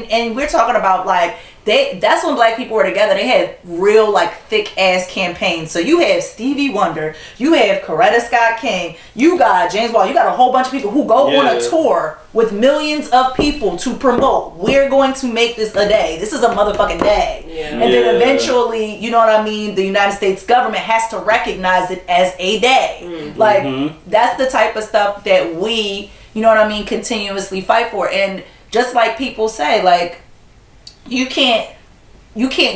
A: And we're talking about, like... That's when Black people were together. They had real, like, thick ass campaigns. So you have Stevie Wonder, you have Coretta Scott King, you got James Baldwin, you got a whole bunch of people who go on a tour with millions of people to promote. We're going to make this a day. This is a motherfucking day. And then eventually, you know what I mean, the United States government has to recognize it as a day. Like, that's the type of stuff that we, you know what I mean, continuously fight for. And just like people say, like, you can't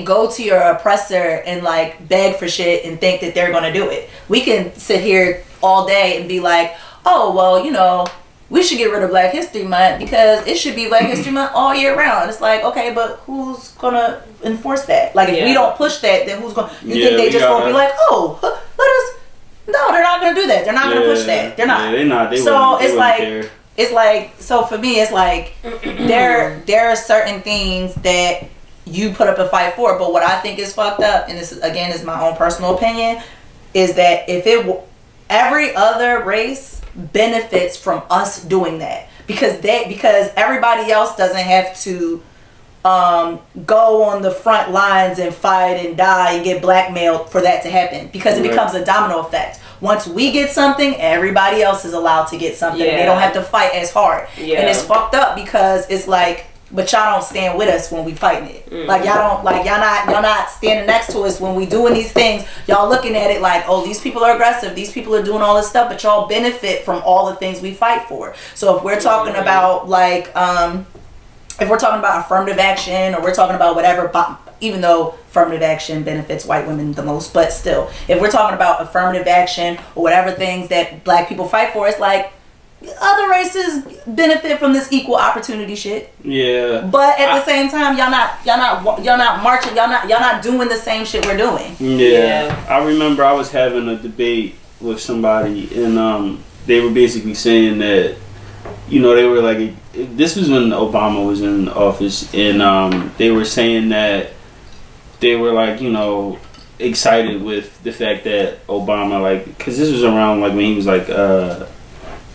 A: go to your oppressor and like beg for shit and think that they're gonna do it. We can sit here all day and be like, oh, well, you know, we should get rid of Black History Month because it should be Black History Month all year round. It's like, okay, but who's gonna enforce that? Like, if we don't push that, then who's gonna... You think they just gonna be like, oh, let us... No, they're not gonna do that. They're not gonna push that. They're not.
B: Yeah, they're not.
A: So it's like... Care. It's like, so for me, it's like there are certain things that you put up a fight for, but what I think is fucked up, and this again is my own personal opinion, is that every other race benefits from us doing that because everybody else doesn't have to go on the front lines and fight and die and get blackmailed for that to happen, because it becomes a domino effect. Once we get something, everybody else is allowed to get something. They don't have to fight as hard. And it's fucked up because it's like, but y'all don't stand with us when we fighting it. Like, y'all not standing next to us when we doing these things. Y'all looking at it like, oh, these people are aggressive, these people are doing all this stuff, but y'all benefit from all the things we fight for. So if we're talking about like if we're talking about affirmative action, or we're talking about whatever, even though affirmative action benefits white women the most, but still, if we're talking about affirmative action or whatever things that Black people fight for, it's like other races benefit from this equal opportunity shit. Yeah. But at the same time, y'all not marching, y'all not doing the same shit we're doing.
B: Yeah. I remember I was having a debate with somebody, and they were basically saying that, you know, they were like, this was when Obama was in office, and they were saying that they were like, you know, excited with the fact that Obama, like, because this was around like when he was like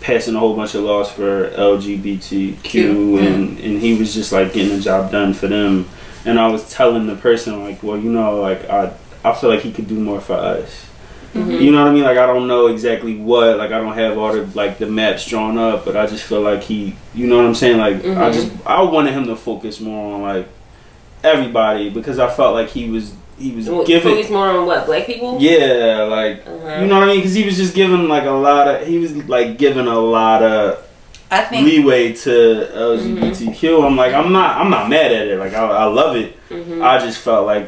B: passing a whole bunch of laws for LGBTQ, and he was just like getting the job done for them. And I was telling the person, like, well, you know, like, I feel like he could do more for us. You know what I mean? Like, I don't know exactly what, like, I don't have all the, like, the maps drawn up, but I just feel like he, you know what I'm saying? Like, I wanted him to focus more on, like, everybody, because I felt like he was giving...
C: Focus more on what, Black people?
B: Yeah, like, you know what I mean? Because he was just giving, like, giving a lot of
A: I think
B: leeway to LGBTQ. I'm like, I'm not mad at it. Like, I love it. I just felt like,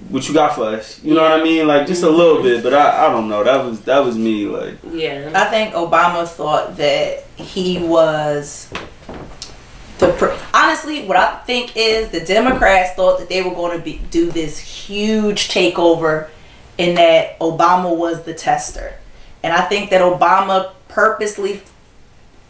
B: what you got for us? You know what I mean? Like, just a little bit, but I don't know. That was me. Like,
A: I think Obama thought that he was honestly, what I think is the Democrats thought that they were going to do this huge takeover, and that Obama was the tester. And I think that Obama purposely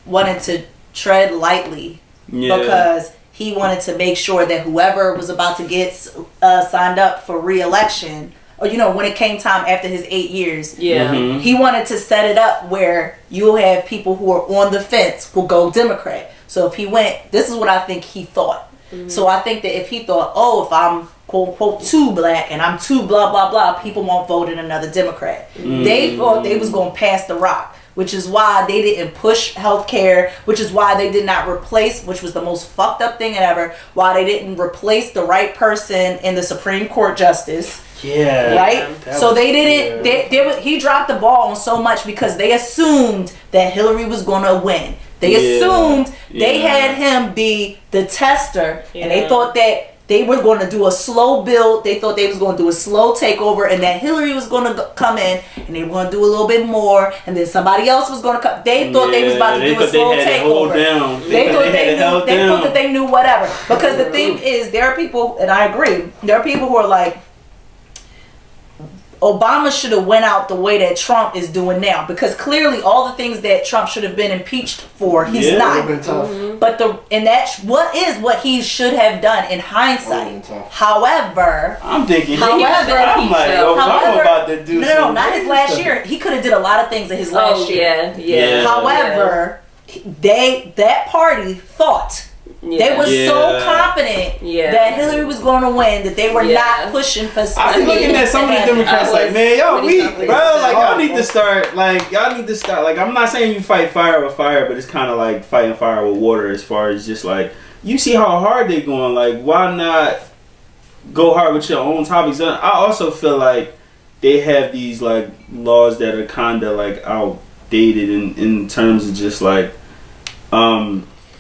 A: wanted to tread lightly because he wanted to make sure that whoever was about to get signed up for re-election, or, you know, when it came time after his 8 years, he wanted to set it up where you'll have people who are on the fence will go Democrat. So if he went, this is what I think he thought. So I think that if he thought, oh, if I'm quote unquote too black and I'm too blah blah blah, people won't vote in another Democrat. They thought they was gonna pass the rock, which is why they didn't push healthcare, which is why they did not replace, which was the most fucked up thing ever, why they didn't replace the right person in the Supreme Court justice.
B: Yeah.
A: Right? So they didn't, he dropped the ball on so much because they assumed that Hillary was going to win. They assumed they had him be the tester, and they thought that they were going to do a slow build. They thought they was going to do a slow takeover, and that Hillary was going to come in, and they were going to do a little bit more, and then somebody else was going to come. They thought they was about to do a slow takeover. They thought that they knew whatever. Because the thing is, there are people, and I agree, there are people who are like, Obama should have went out the way that Trump is doing now, because clearly all the things that Trump should have been impeached for, he's not. But what he should have done in hindsight. However,
B: I'm thinking.
A: However,
B: Obama about to do.
A: No, not his last year. He could have did a lot of things in his last year. However, that party thought. They were so confident that Hillary was going to win that they were not pushing for.
B: I was looking at some of the Democrats like, man, y'all weak, bro. Like, y'all need to start. Like, I'm not saying you fight fire with fire, but it's kind of like fighting fire with water. As far as just like, you see how hard they're going. Like, why not go hard with your own topics? I also feel like they have these like laws that are kind of like outdated in terms of just like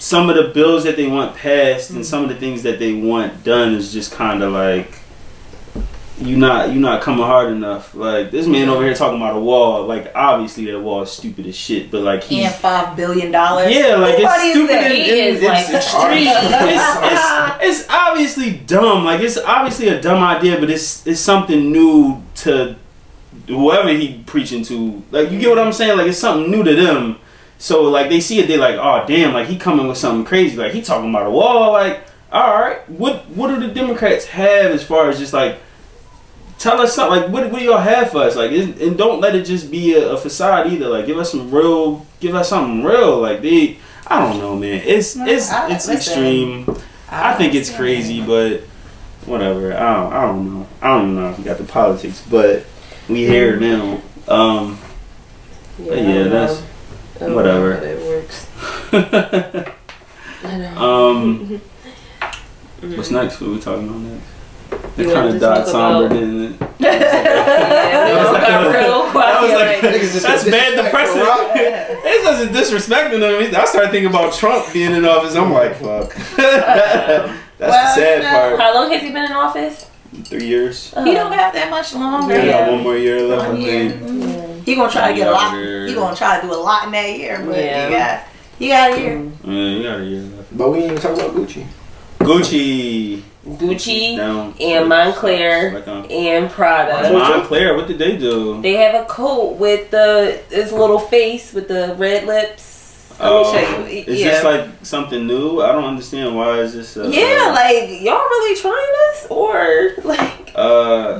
B: some of the bills that they want passed and some of the things that they want done is just kind of like you're not coming hard enough. Like, this man over here talking about a wall. Like, obviously that wall is stupid as shit, but like
A: and $5 billion.
B: Yeah, like it's stupid.
C: It's
B: extreme. It's obviously dumb. Like, it's obviously a dumb idea, but it's something new to whoever he preaching to. Like, you get what I'm saying? Like, it's something new to them. So, like, they see it, they're like, oh, damn, like, he coming with something crazy. Like, he talking about a wall. Like, all right, what do the Democrats have as far as just, like, tell us something. Like, what do y'all have for us? Like, and don't let it just be a facade either. Like, give us something real. Like, I don't know, man. It's extreme. I think it's crazy, but whatever. I don't know. I don't even know if we got the politics, but we here now. That's... whatever.
C: It works.
B: What's next? What are we talking about next? It kind of died somber, didn't it? That's bad depressing. It doesn't disrespecting them. I started thinking about Trump being in office. I'm like, fuck. That's the sad part.
C: How long has he been in office?
B: 3 years.
A: He don't have that much longer.
B: He got 1 more year left, I think.
A: He gonna try to get a lot. He gonna try to do a lot in that year, but he got a year.
B: Yeah, he got a year left.
D: But we ain't even talking about Gucci.
C: And Montclair and Prada.
B: Montclair, what did they do?
C: They have a coat with his little face with the red lips. Let me show you.
B: Is this like something new? I don't understand. Why is this?
C: Like, y'all really trying this or like?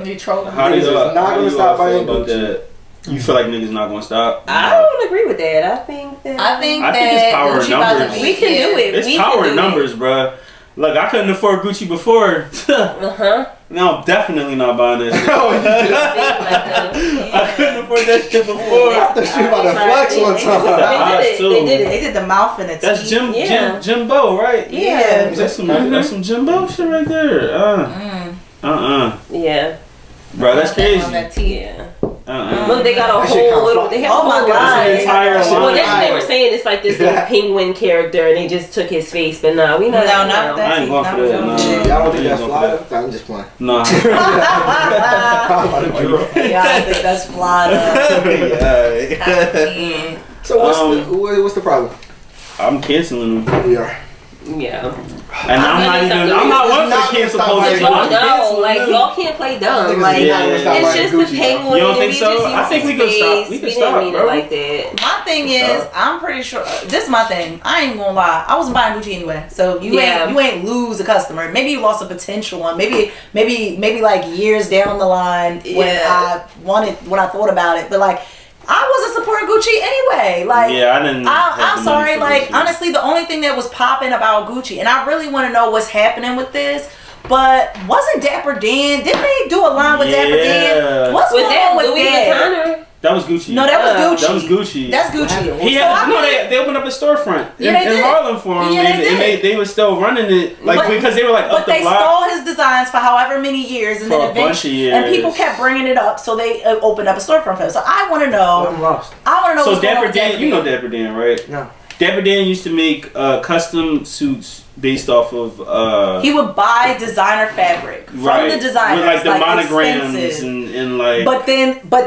A: You trolling?
B: How do you
D: not gonna stop buying
B: about that? You feel like niggas not gonna stop?
C: I don't agree with that. I think
B: it's power of numbers.
C: We can do it.
B: It's power of numbers, bruh. Look, I couldn't afford Gucci before. Now I'm definitely not buying that shit. I couldn't afford that shit before.
D: I thought she about to flex one time.
A: They did the mouth and the teeth.
B: That's Jimbo, right?
A: Yeah.
B: That's some Jimbo shit right there.
C: Yeah.
B: Bro, that's crazy.
C: Yeah. Look, they got a whole little. They have a whole line. Well, that's what they were saying. It's like this little penguin character, and they just took his face. But no, we not.
A: No, not that.
B: I ain't going for that. No.
D: Y'all don't think that's fly? I'm just playing.
B: No.
A: Yeah, I think that's fly.
D: So what's the problem?
B: I'm canceling them.
D: We are.
C: Yeah.
B: And I'm not one for the cancel culture.
C: Y'all can't play dumb. Like, it's just the penguin.
B: You don't think so? I think we could stop. We could stop, bro.
C: Like that.
A: My thing is, I'm pretty sure this is my thing. I ain't gonna lie. I wasn't buying Gucci anyway, so you ain't lose a customer. Maybe you lost a potential one. Maybe like years down the line when I thought about it, but like. I wasn't supporting Gucci anyway. Like,
B: I didn't.
A: I'm sorry. Like, honestly, the only thing that was popping about Gucci, and I really want to know what's happening with this, But wasn't Dapper Dan? Didn't they do a line with Dapper Dan? What's
C: was
A: going
C: that
A: on with
C: Louis
A: that?
C: Vuitton?
B: That was Gucci.
A: No, that was Gucci.
B: That was Gucci.
A: That's Gucci.
B: He had, they opened up a storefront in Harlem for him.
A: Yeah,
B: and they were still running it because they were like up the block. But they
A: stole his designs for however many years, and then eventually, and people kept bringing it up, so they opened up a storefront for him. So I want to know.
D: I'm lost.
A: I want to know.
B: So
A: what's going on
B: Dapper Dan, you know Dapper Dan, right?
D: No.
B: Dapper Dan used to make custom suits based off of.
A: He would buy designer fabric from the designers,
B: with like the monograms and like.
A: But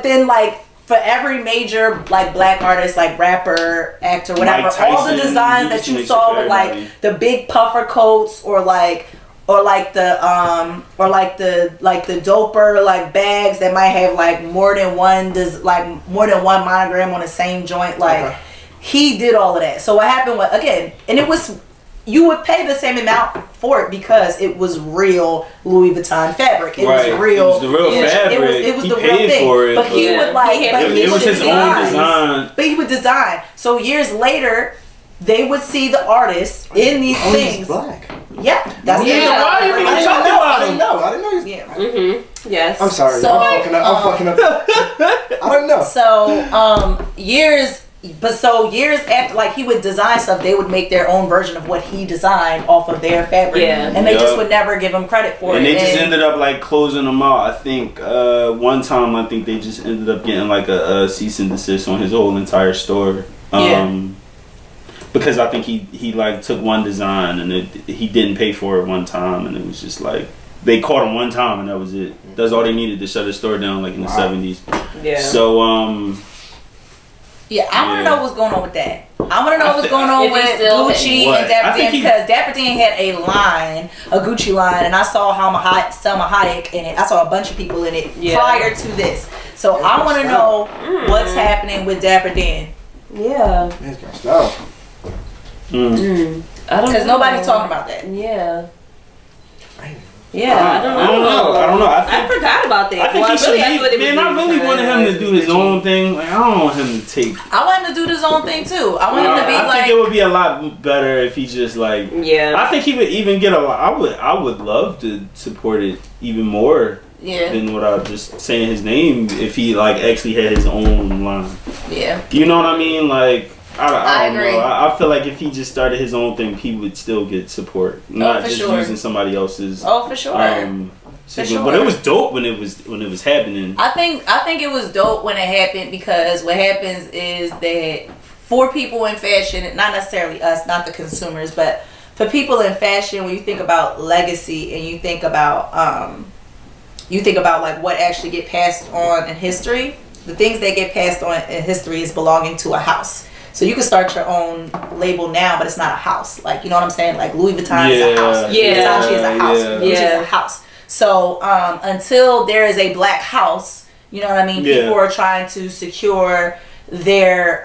A: then like. For every major like black artist, like rapper, actor, whatever,
B: Tyson,
A: all the designs that you saw with like the big puffer coats or the doper like bags that might have like more than one monogram on the same joint, like he did all of that. So what happened was, again, and it was, you would pay the same amount for it because it was real Louis Vuitton fabric. It was real.
B: It was the real fabric.
A: It was
B: he
A: the
B: paid
A: real thing.
B: for it,
A: but he would like.
B: It was his own design.
A: But he would design. So years later, they would see the artist in these things.
D: He's black.
A: Yeah, that's
B: why are you even talking about him?
D: I didn't know.
A: Yeah.
C: Mm-hmm. Yes.
D: I'm sorry.
A: So,
D: I'm fucking up. I don't know.
A: So years after, like, he would design stuff, they would make their own version of what he designed off of their fabric.
C: Yeah.
A: And they just would never give him credit for it.
B: And they just ended up like closing him out. I think one time they just ended up getting like a cease and desist on his whole entire store. Because I think he like took one design and he didn't pay for it one time, and it was just like they caught him one time and that was it. That's all they needed to shut his store down, like in the 70s.
C: Yeah.
B: So
A: yeah, I want to know what's going on with that. I want to know what's going on with Gucci and Dapper Dan, because Dapper Dan had a line, a Gucci line, and I saw Selma Hayek in it. I saw a bunch of people in it prior to this. So I want to know what's happening with Dapper Dan.
C: Yeah.
D: He's got style.
C: I don't know.
A: Because nobody's talking about that.
C: Yeah.
B: Yeah, I don't know.
C: I forgot about that.
B: I think he should leave. I really wanted him to do his own thing. Like, I don't want him to take.
A: I want him to do his own thing too. I want him to be
B: I think it would be a lot better if he just like.
C: Yeah.
B: I think he would even get a lot. I would love to support it even more.
A: Yeah.
B: Than without just saying his name, if he like actually had his own line.
A: Yeah.
B: You know what I mean? Like. I don't
A: agree.
B: know. I feel like if he just started his own thing, he would still get support, not just using somebody else's.
A: Oh, for sure.
B: For sure. But it was dope when it was happening.
A: I think it was dope when it happened, because what happens is that for people in fashion, not necessarily us, not the consumers, but for people in fashion, when you think about legacy and you think about like what actually get passed on in history, the things that get passed on in history is belonging to a house. So you can start your own label now, but it's not a house. Like, you know what I'm saying? Like Louis Vuitton is a house. Versace is a house. Gucci is a house. So until there is a black house, you know what I mean? People are trying to secure their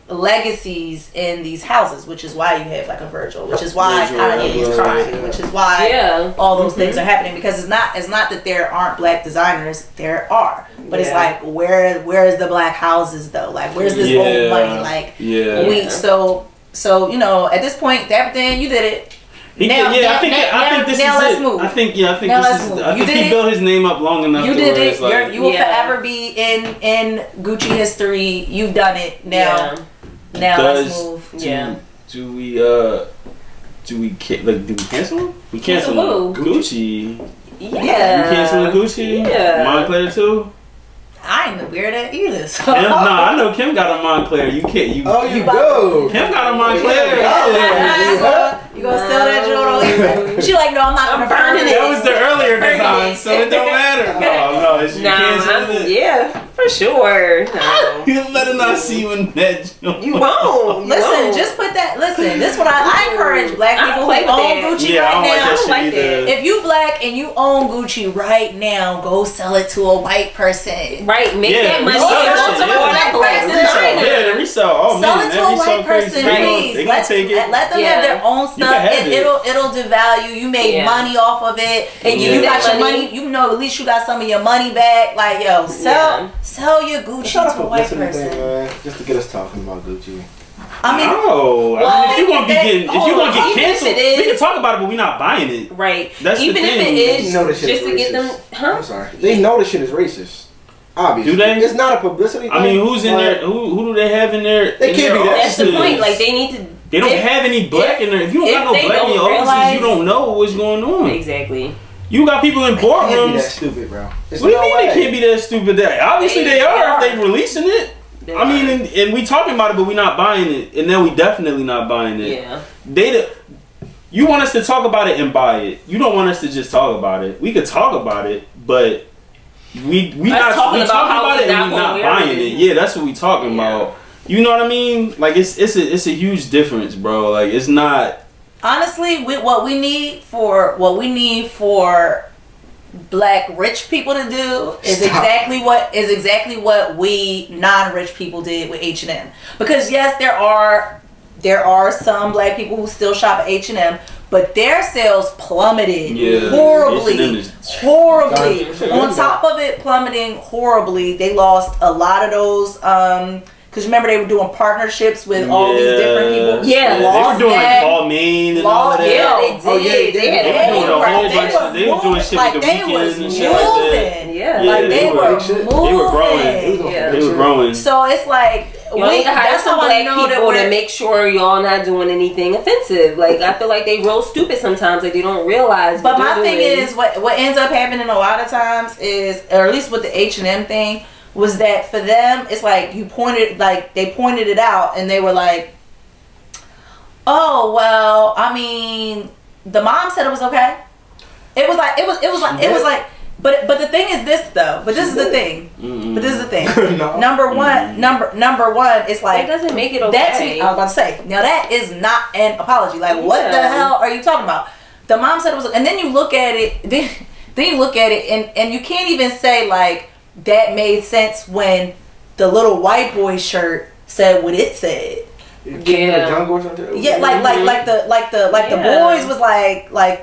A: legacies in these houses, which is why you have like a Virgil, which is why Kanye is crying, which is why all those things are happening, because it's not that there aren't black designers, there are, but it's like where is the black houses though? Like where's this old money? Like so you know, at this point, Dapper Dan, you did it.
B: I think this is
A: let's
B: it.
A: move.
B: I think this is. I think he built his name up long enough.
A: You did it.
B: Like,
A: you will forever be in Gucci history. You've done it. Now let's move.
B: Do we cancel him? We cancel
C: who?
B: Gucci.
A: Yeah.
B: You canceling Gucci?
C: Yeah.
B: Montclair too?
A: I ain't aware of that either. So.
B: I know Kim got a Montclair. You can't. You
D: go.
B: Kim got a Montclair.
A: You gonna sell that jewelry? She like, no, I'm not gonna burn it.
B: That was the earlier design, so it don't matter. No, she canceling it.
C: Yeah, for sure. No.
B: You better not see you in that jewelry.
C: You won't.
A: Just put that. Listen, this is what I encourage black people who own Gucci right now.
B: I don't like that.
A: If you black and you own Gucci right now, go sell it to a white person.
C: Right, make that money.
B: The resale. Oh
A: sell
B: man,
A: it to a white person, please.
B: They gonna take it.
A: Let them have their own stuff. It'll devalue. You made money off of it, and you got your money. You know, at least you got some of your money back. Like, yo, sell sell your Gucci to a white person.
D: Man, just to get us talking about Gucci.
A: I mean,
B: no.
A: Well,
B: I mean, if you're gonna get canceled,
C: is,
B: we can talk about it, but we're not buying it.
C: Right.
B: That's
C: even
B: the
C: if
B: thing.
C: it is,
D: You know this shit
C: just
D: is
C: to get them,
D: racist. I'm sorry. They know this shit is racist. Obviously.
B: Do they?
D: It's not a publicity thing.
B: I mean, who's in there? Who do they have in there?
D: They can't be that.
C: That's the point. Like they need to.
B: They don't have any black in there. If you don't got no black in your offices, you don't know what's going on.
C: Exactly.
B: You got people in
D: They can't be
B: boardrooms.
D: that stupid, bro.
B: What do you mean they can't be that stupid? Obviously they are if they releasing it. I mean, and we talking about it, but we not buying it, and then we definitely not buying it.
C: Yeah.
B: You want us to talk about it and buy it. You don't want us to just talk about it. We could talk about it, but we talking about it and we not buying it. Yeah, that's what we talking about. You know what I mean? Like it's a huge difference, bro. Like it's not.
A: Honestly, what we need for black rich people to do is exactly what we non-rich people did with H&M. Because yes, there are some black people who still shop at H&M, but their sales plummeted horribly. On top of it plummeting horribly, they lost a lot of those. Because remember they were doing partnerships with all these different people.
B: Yeah, they were doing like Balmain and all of that.
C: Yeah, they did.
B: They were doing a whole bunch of. They were doing shit with the weekends and shit like that.
A: Yeah, like they were moving.
B: They were growing.
C: Yeah.
B: They were growing.
A: So it's like
C: you need to hire some black people to make sure y'all not doing anything offensive. Like I feel like they real stupid sometimes. Like they don't realize.
A: But my thing is, what ends up happening a lot of times is, or at least with the H&M thing, was that for them it's like they pointed it out and they were like, oh well, I mean the mom said it was okay. It was like but the thing is this though. But this is the thing. But this is the thing.
D: No.
A: Number one, it's like
C: that doesn't make it okay.
A: That to me, I was about to say. Now that is not an apology. Like what the hell are you talking about? The mom said it was, and then you look at it. Then you look at it, and you can't even say like that made sense when the little white boy shirt said what it said.
D: Yeah, jungle or something.
A: Yeah, like the boys was like I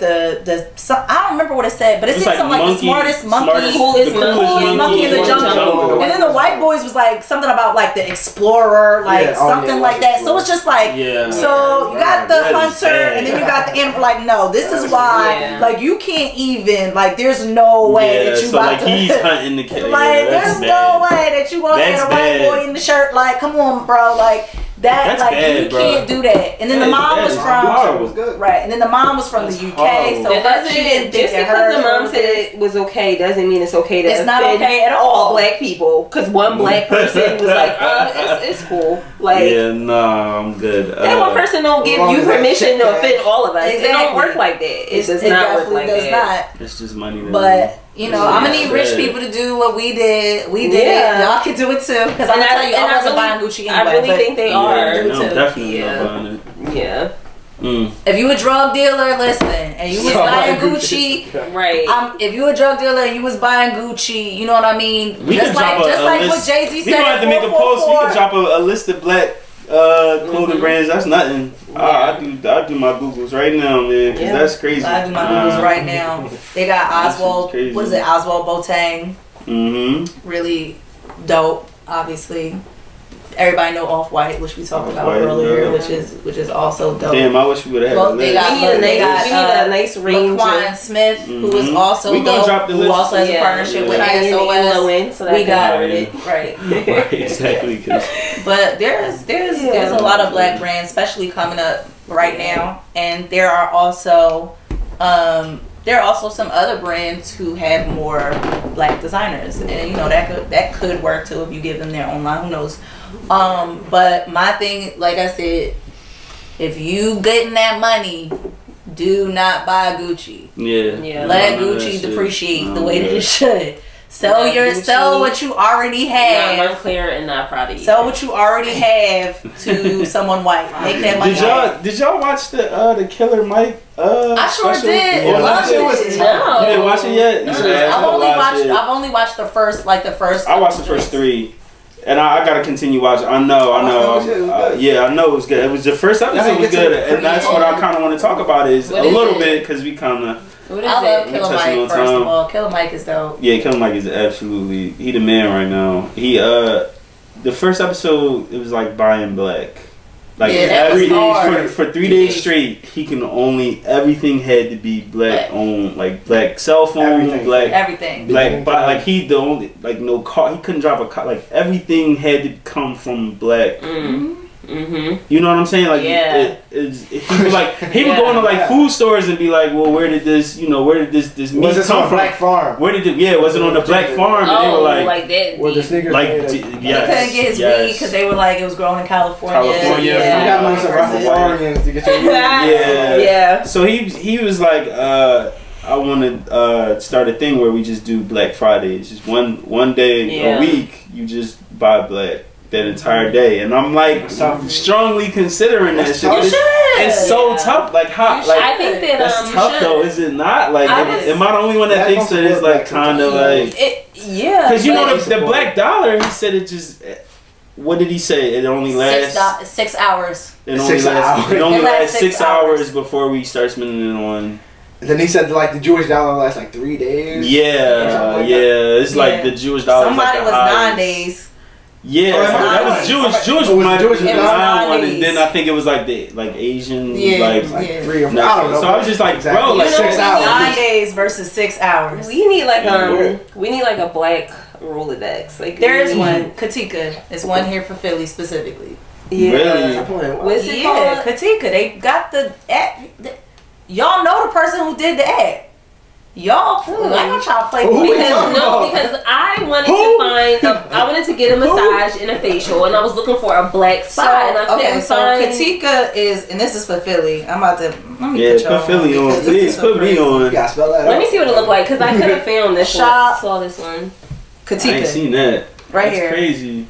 A: don't remember what it said, but it said something like the smartest monkey, coolest monkey in the jungle. And then the white boys was like something about like the explorer, like something like that. So it's just like, so you got the hunter, and then you got the animal. Like, no, this is why. Like, you can't even like. There's no way that you about
B: to. He's hunting the kid.
A: Like, there's no way that you gonna have a white boy in the shirt. Like, come on, bro. Like. That's like bad, you can't do that. And then the mom was from right, and then the mom was from the UK, so she didn't think
C: just because the mom said it was okay doesn't mean it's okay to
A: it's not okay at
C: all black people. Because one black person was like, it's cool. Like,
B: yeah, no, I'm good.
C: That one person don't give you permission to offend all of us. Exactly. It don't work like that. It does not work like that.
B: It's just money.
A: But you know, I'm gonna need rich people to do what we did. We did it. Y'all can do it too. Because I'm gonna tell you, I wasn't buying Gucci anyway.
C: I really think they are.
B: No, definitely not buying it.
C: Yeah.
A: If you a drug dealer, listen, and you was buying Gucci,
C: right?
A: If you a drug dealer and you was buying Gucci, you know what I mean.
B: We
A: just like what Jay-Z said.
B: We gonna have to make a post. We can drop a list of black clothing brands. That's nothing. I do my Googles right now, man. Cause that's crazy.
A: I do my Googles right now. They got Oswald. What is it? Oswald Boateng. Really dope. Obviously. Everybody know Off-White, which we talked about earlier, which is also dope.
B: Damn, I wish we would have had a list.
C: We got a nice range.
A: Laquan Smith, who is also dope, who also has a partnership with SOS.
C: So
A: we got it right.
B: Exactly.
A: But there's a lot of black brands, especially coming up right now, and there are also some other brands who have more black designers, and you know that could work too if you give them their own line. Who knows? But my thing, like I said, if you getting that money, do not buy Gucci.
B: Yeah.
A: Let Gucci depreciate the way that it should. Sell what you already have.
C: Not Moncler and not Prada.
A: Sell what you already have to someone white. Make that money.
B: Did y'all watch the Killer Mike?
A: I sure did.
B: Yeah,
A: Loved it.
B: No. You didn't watch it yet?
A: I've only watched the first.
B: I watched the first 3. And I gotta continue watching. I know. I know it was good. It was the first episode was good, and that's what I kind of want to talk about is a little bit because we kind of
C: What is
A: I love
C: it?
A: Killer Mike, first of all. Killer Mike is dope.
B: Yeah, Killer Mike is absolutely, he the man right now. He, the first episode, it was like buying black. Like every day, for 3 days straight, he can only, everything had to be black on, like black cell phone,
A: everything.
B: Black, like he the only, like no car, he couldn't drive a car, like everything had to come from black. You know what I'm saying? Like, he would like, he would go into like food stores and be like, well, where did this meat come from?
D: Black farm?
B: Where did it? Was it on the black farm? And they were
C: like that.
D: Where the sneakers?
B: Like,
A: He couldn't get his weed because they were like it was grown in California.
D: You got money some Rastafarians to get your weed.
C: Yeah.
B: So he was like, I want to start a thing where we just do Black Fridays. Just one day a week, you just buy black that entire day. And I'm like strongly considering that shit. It's so tough. Like how? Like
C: I think
B: that's tough though. Is it not? Like am I the only one that thinks that it's like kind of like? Because you know the black dollar. He said it just. What did he say? It only lasts
A: 6 hours.
B: It only lasts 6 hours before we start spending it on.
D: And then he said like the Jewish dollar lasts like 3 days.
B: Yeah. It's like the Jewish dollar.
A: Somebody
B: like
A: was 9 days.
B: Yeah, that was Jewish. Jewish was 9 one, and then I think it was like the Asian, like
D: 3 or 4. I don't know.
B: So I was just like, bro, like
D: 6 hours.
A: 9 days versus 6 hours.
C: We need like a black Rolodex. Like
A: there is one. Katika is one here for Philly specifically.
C: Yeah.
B: Really?
C: What's it called?
A: Katika. They got the ad. Y'all know the person who did the ad. Y'all, I want y'all to play
C: because I wanted to get a massage and a facial, and I was looking for a black spot, and I couldn't find.
A: Katika is, and this is for Philly. I'm about to let me
B: put Philly on. Please put me on.
D: You gotta spell that out.
C: Let me see what it looked like because I could have filmed this. Saw this one.
A: Katika.
B: I ain't seen that.
A: Right here.
B: That's crazy.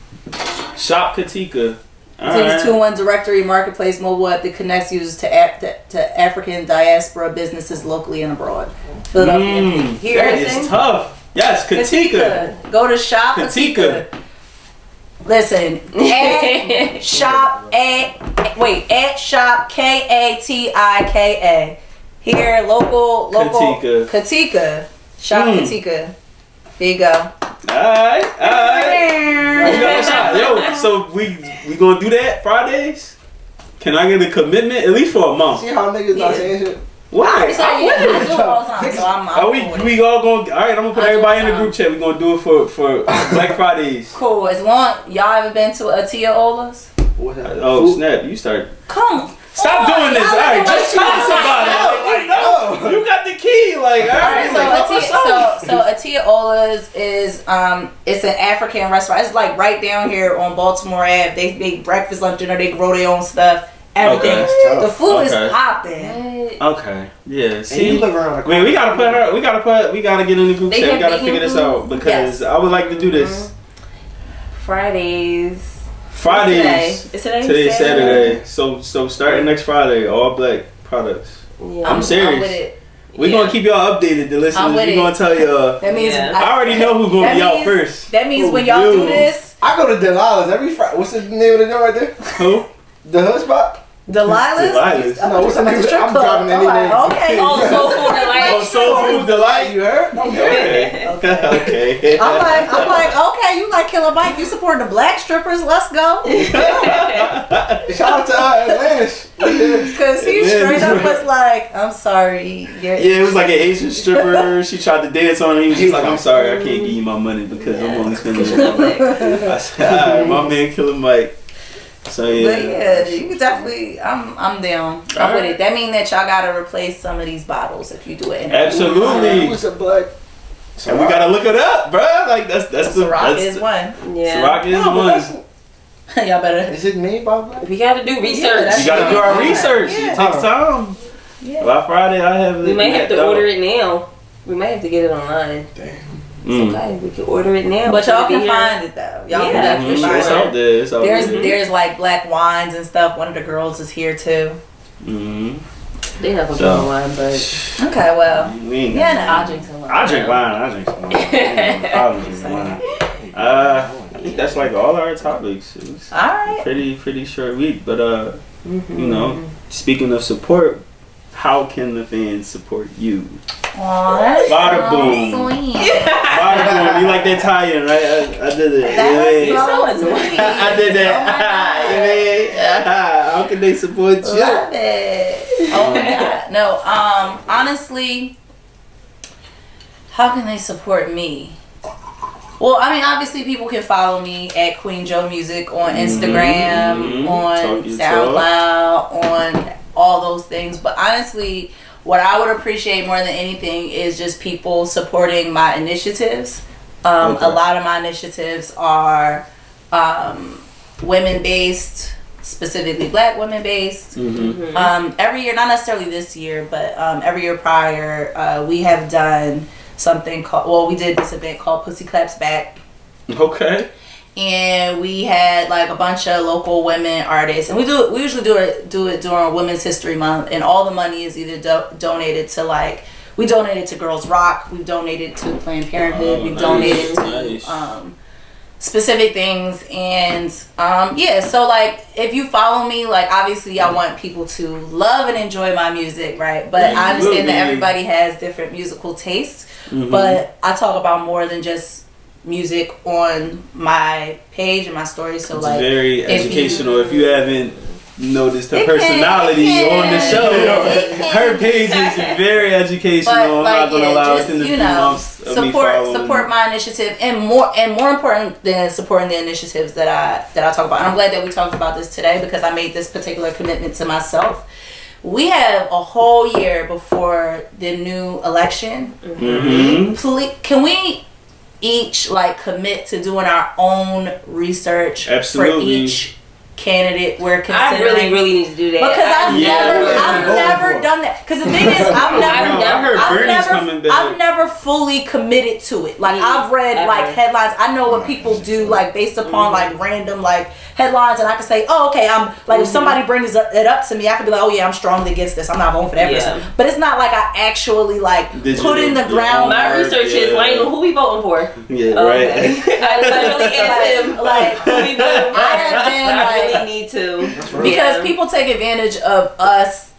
B: Shop Katika.
A: It's a 2-in-1 directory marketplace mobile app that connects users to African diaspora businesses locally and abroad. Philadelphia.
B: That is tough. Yes, Katika.
A: Go to shop Katika. Listen, at shop Katika. Here, local Katika. Shop Katika. There you go.
B: Alright. Yo, so we gonna do that Fridays? Can I get a commitment at least for a month?
D: See how niggas not saying shit?
B: What?
A: I do it all the time, so I'm
B: we all gonna? Alright, I'm gonna put everybody in the group chat. We gonna do it for Black Fridays.
A: Cool. As long y'all ever been to Atia Ola's?
B: Oh snap! You start.
A: Come.
B: Stop doing this. Alright, just tell us about it. You got the key. Like, alright.
A: So Atia Ola's is it's an African restaurant. It's like right down here on Baltimore Ave. They make breakfast, lunch, dinner. They grow their own stuff. Everything.
B: Okay.
A: The food is popping.
B: Okay. Yeah. See,
D: you live around
B: wait, we gotta put her. We gotta get in the group chat. We gotta figure this out because I would like to do this.
C: Fridays.
A: It's today.
B: Today's Saturday. So starting next Friday, all black products.
C: Yeah.
B: I'm serious.
A: I'm with it.
B: We're gonna keep y'all updated. The listeners, we're gonna tell y'all.
A: That means
B: I already know who's gonna be out first.
A: That means when y'all do this,
D: I go to Delilah's every Friday. What's the name of the joint right there?
B: Who?
D: The hood spot?
A: Delilah's?
D: No, what's the name? I'm dropping any name.
A: Okay.
C: Soul Food Delight.
B: Oh, Soul Food Delight. You heard? Okay.
A: I'm like, okay, you like Killer Mike. You support the black strippers. Let's go.
D: Shout out to Atlantis.
A: Because he straight up was like, I'm sorry.
B: Yeah, it was like an Asian stripper. She tried to dance on him. He was just like, I'm sorry, I can't give you my money because I'm only spending it on black. I said, all right, my man Killer Mike. So yeah.
A: But yeah, you can definitely. I'm down. I'm with it. That means that y'all gotta replace some of these bottles if you do it.
B: Absolutely.
D: Who's a black?
B: And we gotta look it up, bro. Like that's the
A: Ciroc is one.
C: Yeah.
B: Ciroc is one.
A: Y'all better.
D: Is it made by black?
C: We gotta do research.
B: You gotta do our research. It takes time.
A: Yeah.
B: By Friday, I have it.
C: We might have to order it now. We might have to get it online.
D: Damn.
C: It's okay. We can order it now.
A: But y'all can find it though. Y'all can definitely find
B: it. It's out there. It's out there.
A: There's like black wines and stuff. One of the girls is here too.
C: They have a good wine, but
A: okay, well,
C: I'll drink some wine.
B: I drink wine. I drink wine. I think that's like all our topics. It was
A: all right.
B: Pretty short week, but you know, speaking of support, how can the fans support you?
A: Aw, that's
B: Bada
A: so
B: boom.
A: sweet.
B: Bada boom. You like that tie-in, right? I did it.
A: That's
B: Yeah,
A: so sweet.
B: I did that. How can they support you?
A: Love it. Oh my God. No, honestly, how can they support me? Well, I mean, obviously people can follow me at Queen Joe Music on Instagram, on SoundCloud, on all those things. But honestly, what I would appreciate more than anything is just people supporting my initiatives. A lot of my initiatives are women-based, specifically Black women-based. Every year, not necessarily this year, but every year prior, we have done something called, well, we did this event called Pussy Claps Back.
B: Okay.
A: And we had like a bunch of local women artists, and we usually do it during Women's History Month, and all the money is either donated to, like, we donated to Girls Rock, we've donated to Planned Parenthood, we've donated to specific things, and yeah, so like if you follow me, like obviously I want people to love and enjoy my music, right? But I understand that everybody has different musical tastes, but I talk about more than just music on my page and my story. So it's like
B: very educational. If you haven't noticed her personality on the show, her page is very educational. I'm not gonna allow it in the few months of me following. Support
A: my initiative, and more important than supporting the initiatives that I talk about. And I'm glad that we talked about this today, because I made this particular commitment to myself. We have a whole year before the new election. Please, can we each like commit to doing our own research for each candidate we're considering?
C: I really need to do that
A: because I've never done that. Because the thing is, I've never fully committed to it. Like I've read like headlines. I know what people do like based upon like random like headlines, and I can say, oh, okay, I'm like if somebody brings it up to me, I can be like, oh yeah, I'm strongly against this. I'm not voting for that person. But it's not like I actually like put in the ground.
C: My research is Lionel, who we voting for?
B: Yeah, right.
C: I literally asked him like who we voting for. I have been like. Need to
A: because people take advantage of us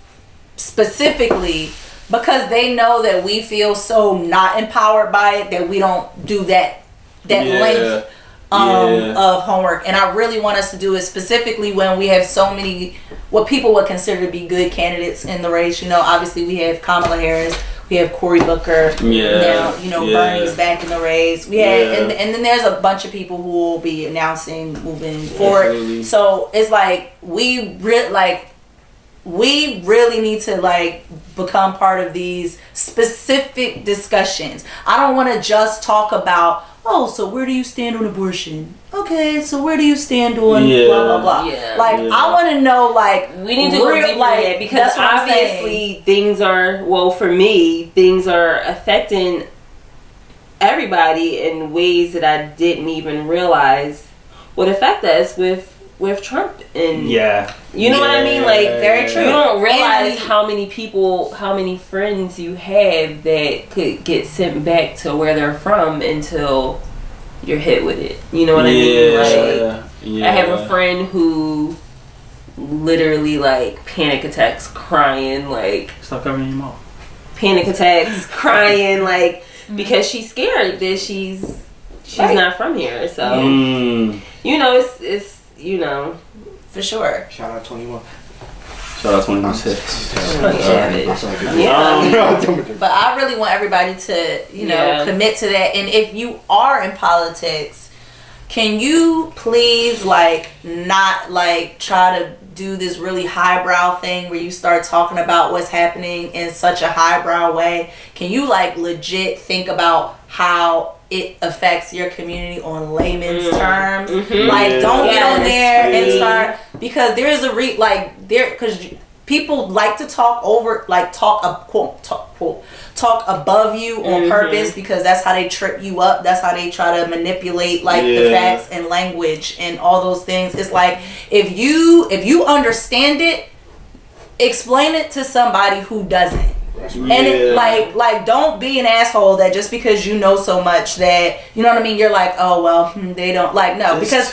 A: specifically because they know that we feel so not empowered by it that we don't do that length of homework. And I really want us to do it specifically when we have so many what people would consider to be good candidates in the race. You know, obviously we have Kamala Harris, we have Cory Booker, now, you know, Bernie's back in the race. We had, and then there's a bunch of people who will be announcing moving forward. Absolutely. So it's like we really need to like become part of these specific discussions. I don't want to just talk about, oh, so where do you stand on abortion? Okay, so where do you stand on blah blah blah? I want to know, like,
C: we need to go deeper like that, because obviously things are, well, for me, things are affecting everybody in ways that I didn't even realize would affect us with Trump. And you know what I mean? Like, very true. You don't realize how many people, how many friends you have that could get sent back to where they're from until you're hit with it. You know what I mean? Like, I have a friend who literally like panic attacks, crying, like
B: stop covering your mouth.
C: Panic attacks, crying, like because she's scared that she's not from here. So you know, it's you know,
A: for sure.
D: Shout out 21.
B: Shout out 21.
A: But I really want everybody to, you know, commit to that. And if you are in politics, can you please like not like try to do this really highbrow thing where you start talking about what's happening in such a highbrow way? Can you like legit think about how it affects your community on layman's terms? Like, don't get on there and start, because there is a because people like to talk over, like talk above you on purpose, because that's how they trip you up. That's how they try to manipulate like the facts and language and all those things. It's like if you understand it, explain it to somebody who doesn't. And it, like, don't be an asshole that just because you know so much that, you know what I mean, you're like, oh well, they don't like, no, because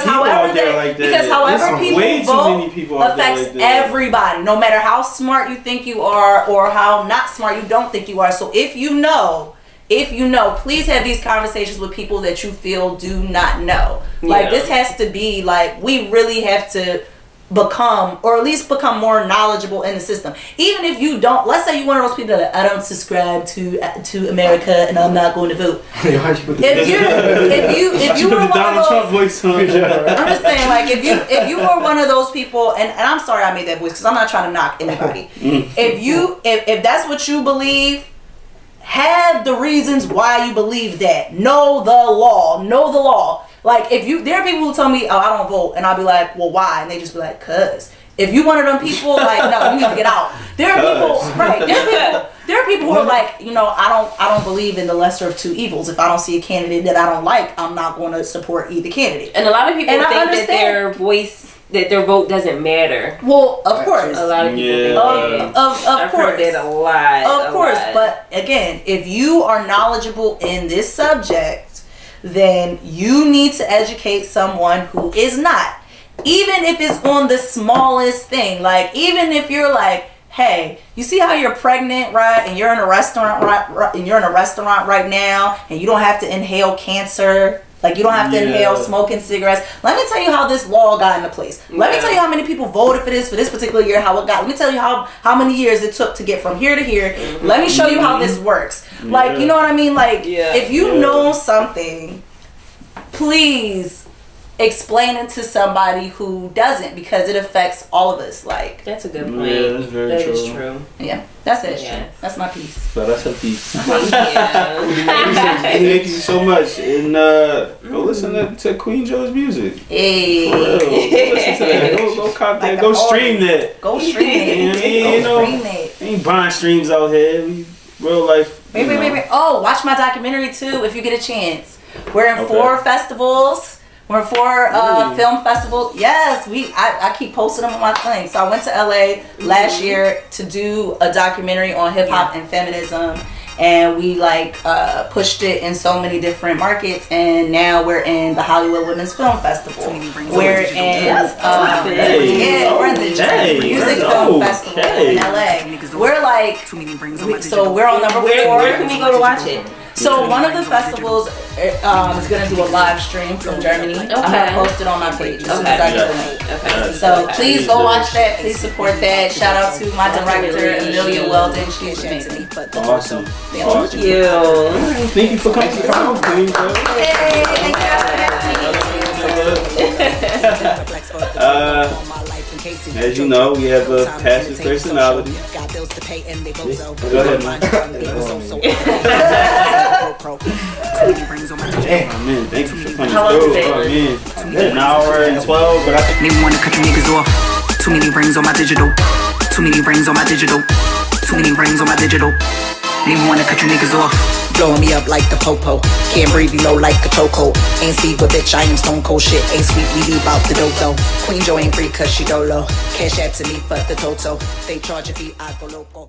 A: however people vote affects everybody, no matter how smart you think you are or how not smart you don't think you are. So if you know, please have these conversations with people that you feel do not know. Like, this has to be like, we really have to become, or at least become more knowledgeable in the system. Even if you don't, let's say you're one of those people that I don't subscribe to America and I'm not going to vote. If you were one of those, voice on. I'm just saying, like, if you were one of those people, and I'm sorry I made that voice because I'm not trying to knock anybody. If that's what you believe, have the reasons why you believe that. Know the law. Like, there are people who tell me, oh, I don't vote, and I'll be like, well, why? And they just be like, cause. If you one of them people, like, no, you need to get out. There are people, right? There are people who are like, you know, I don't believe in the lesser of two evils. If I don't see a candidate that I don't like, I'm not going to support either candidate. And a lot of people think that their vote doesn't matter. Well, of course. A lot of people think that. Of course. Heard that a lot. Of course. But again, if you are knowledgeable in this subject, then you need to educate someone who is not. Even if it's on the smallest thing. Like, even if you're like, hey, you see how you're pregnant, right? And you're in a restaurant right now, and you don't have to inhale cancer. Like, you don't have to inhale smoking cigarettes. Let me tell you how this law got into place. Let me tell you how many people voted for this particular year, how it got. Let me tell you how many years it took to get from here to here. Let me show you how this works. Like, you know what I mean? Like, if you know something, please explain it to somebody who doesn't, because it affects all of us. Like, that's a good point. Yeah, that's very true. That is true. Yeah, that's it. Yeah. That's my piece.
B: So that's her piece. Thank you so much. And go listen to Queen Joe's music. Hey. For real. Go listen to that. Go cop that. Go stream that. Go stream it. Go stream it. Ain't buying streams out here. We real life.
A: Wait. Oh, watch my documentary too if you get a chance. We're in 4 festivals. We're in 4 film festivals. Yes, I keep posting them on my thing. So I went to LA last year to do a documentary on hip hop and feminism, and we pushed it in so many different markets. And now we're in the Hollywood Women's Film Festival. We're in we're in the Music Film Festival in LA. We're on number 4. Where can we go to watch it? So one of the festivals is going to do a live stream from Germany. Okay. I'm going to post it on my page as soon as I get the link. Okay. So please go watch that. Please support that. Shout out to my director, Amelia Weldon. She's amazing.
B: Awesome.
A: Thank you.
B: Thank you for coming to the Queen.
A: Hey, thank
B: you. As you know, we have a passive personality. Go ahead, man. Oh, man, thank you for coming through. Oh, man. An hour and 12, but I think
E: maybe wanna cut your niggas off. Too many rings on my digital. Too many rings on my digital. Too many rings on my digital. Maybe wanna cut you niggas off. Blowing me up like the popo. Can't breathe, you know, like a choco. Ain't Steve, but bitch, I am stone cold shit. Ain't sweet, we leave out the dodo. Queen Joe ain't free cause she dolo. Cash out to me for the toto. They charge a fee, I go loco.